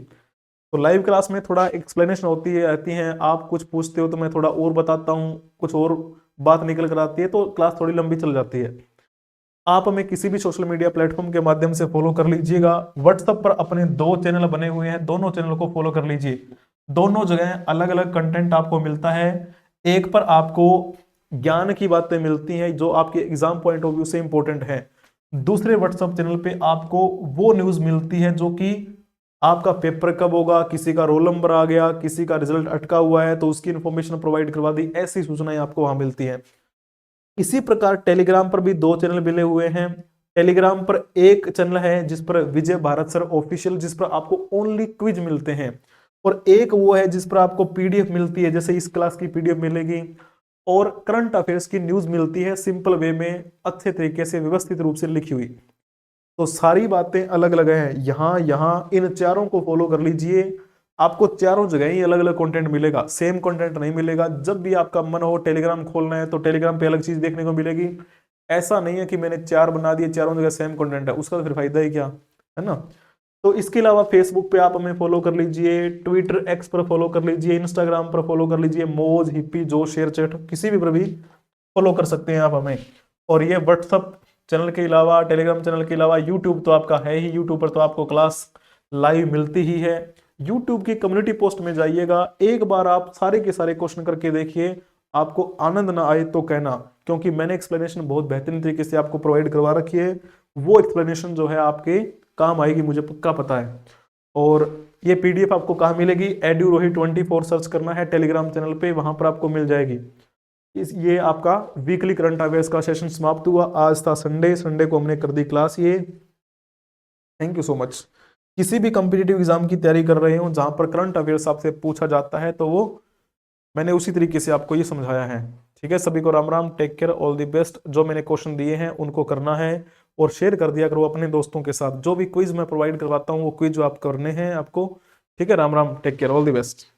तो लाइव क्लास में थोड़ा एक्सप्लेनेशन होती है, आती है, आप कुछ पूछते हो तो मैं थोड़ा और बताता हूँ, कुछ और बात निकल कर आती है, तो क्लास थोड़ी लंबी चल जाती है। आप हमें किसी भी सोशल मीडिया प्लेटफॉर्म के माध्यम से फॉलो कर लीजिएगा। व्हाट्सएप पर अपने 2 चैनल बने हुए हैं, दोनों चैनल को फॉलो कर लीजिए। दोनों जगह अलग अलग कंटेंट आपको मिलता है। एक पर आपको ज्ञान की बातें मिलती हैं जो आपके एग्जाम पॉइंट ऑफ व्यू से इंपॉर्टेंट है। दूसरे व्हाट्सएप चैनल पे आपको वो न्यूज मिलती है जो कि आपका पेपर कब होगा, किसी का रोल नंबर आ गया, किसी का रिजल्ट अटका हुआ है तो उसकी इंफॉर्मेशन प्रोवाइड करवा दी, ऐसी सूचनाएं आपको वहां मिलती हैं। इसी प्रकार टेलीग्राम पर भी 2 चैनल मिले हुए हैं। टेलीग्राम पर एक चैनल है जिस पर विजय भारत सर ऑफिशियल, जिस पर आपको ओनली क्विज मिलते हैं, और एक वो है जिस पर आपको पीडीएफ मिलती है, जैसे इस क्लास की पीडीएफ मिलेगी, और करंट अफेयर्स की न्यूज मिलती है सिंपल वे में, अच्छे तरीके से व्यवस्थित रूप से लिखी हुई। तो सारी बातें अलग अलग हैं। यहाँ इन चारों को फॉलो कर लीजिए, आपको चारों जगह ही अलग अलग कंटेंट मिलेगा, सेम कंटेंट नहीं मिलेगा। जब भी आपका मन हो टेलीग्राम खोलना है तो टेलीग्राम पे अलग चीज देखने को मिलेगी। ऐसा नहीं है कि मैंने 4 बना दिए, चारों जगह सेम कंटेंट है, उसका तो फिर फायदा ही क्या है ना। तो इसके अलावा फेसबुक पे आप हमें फॉलो कर लीजिए, ट्विटर एक्स पर फॉलो कर लीजिए, इंस्टाग्राम पर फॉलो कर लीजिए, मौज हिप्पी जो शेयर चैट किसी भी पर भी फॉलो कर सकते हैं आप हमें। और ये व्हाट्सअप चैनल के अलावा, टेलीग्राम चैनल के अलावा यूट्यूब तो आपका है ही, यूट्यूब पर तो आपको क्लास लाइव मिलती ही है। यूट्यूब की कम्युनिटी पोस्ट में जाइएगा, एक बार आप सारे के सारे क्वेश्चन करके देखिए, आपको आनंद ना आए तो कहना, क्योंकि मैंने एक्सप्लेनेशन बहुत बेहतरीन तरीके से आपको प्रोवाइड करवा रखी है। वो एक्सप्लेनेशन जो है आपके काम आएगी, मुझे पक्का पता है। और ये पीडीएफ आपको कहाँ मिलेगी? EduRohi24 सर्च करना है टेलीग्राम चैनल पे, वहां पर आपको मिल जाएगी। ये आपका वीकली करंट अफेयर्स का सेशन समाप्त हुआ। आज था संडे, संडे को हमने कर दी क्लास ये। Thank you so much. किसी भी कॉम्पिटिटिव एग्जाम की तैयारी कर रहे हो जहां पर करंट अफेयर्स आपसे पूछा जाता है, तो वो मैंने उसी तरीके से आपको ये समझाया है। ठीक है, सभी को Ram Ram, take care, all the best. जो मैंने क्वेश्चन दिए हैं उनको करना है और शेयर कर दिया करो अपने दोस्तों के साथ। जो भी क्विज मैं प्रोवाइड करवाता हूँ वो क्विज जो आप करने हैं आपको। ठीक है, Ram Ram, take care, all the best.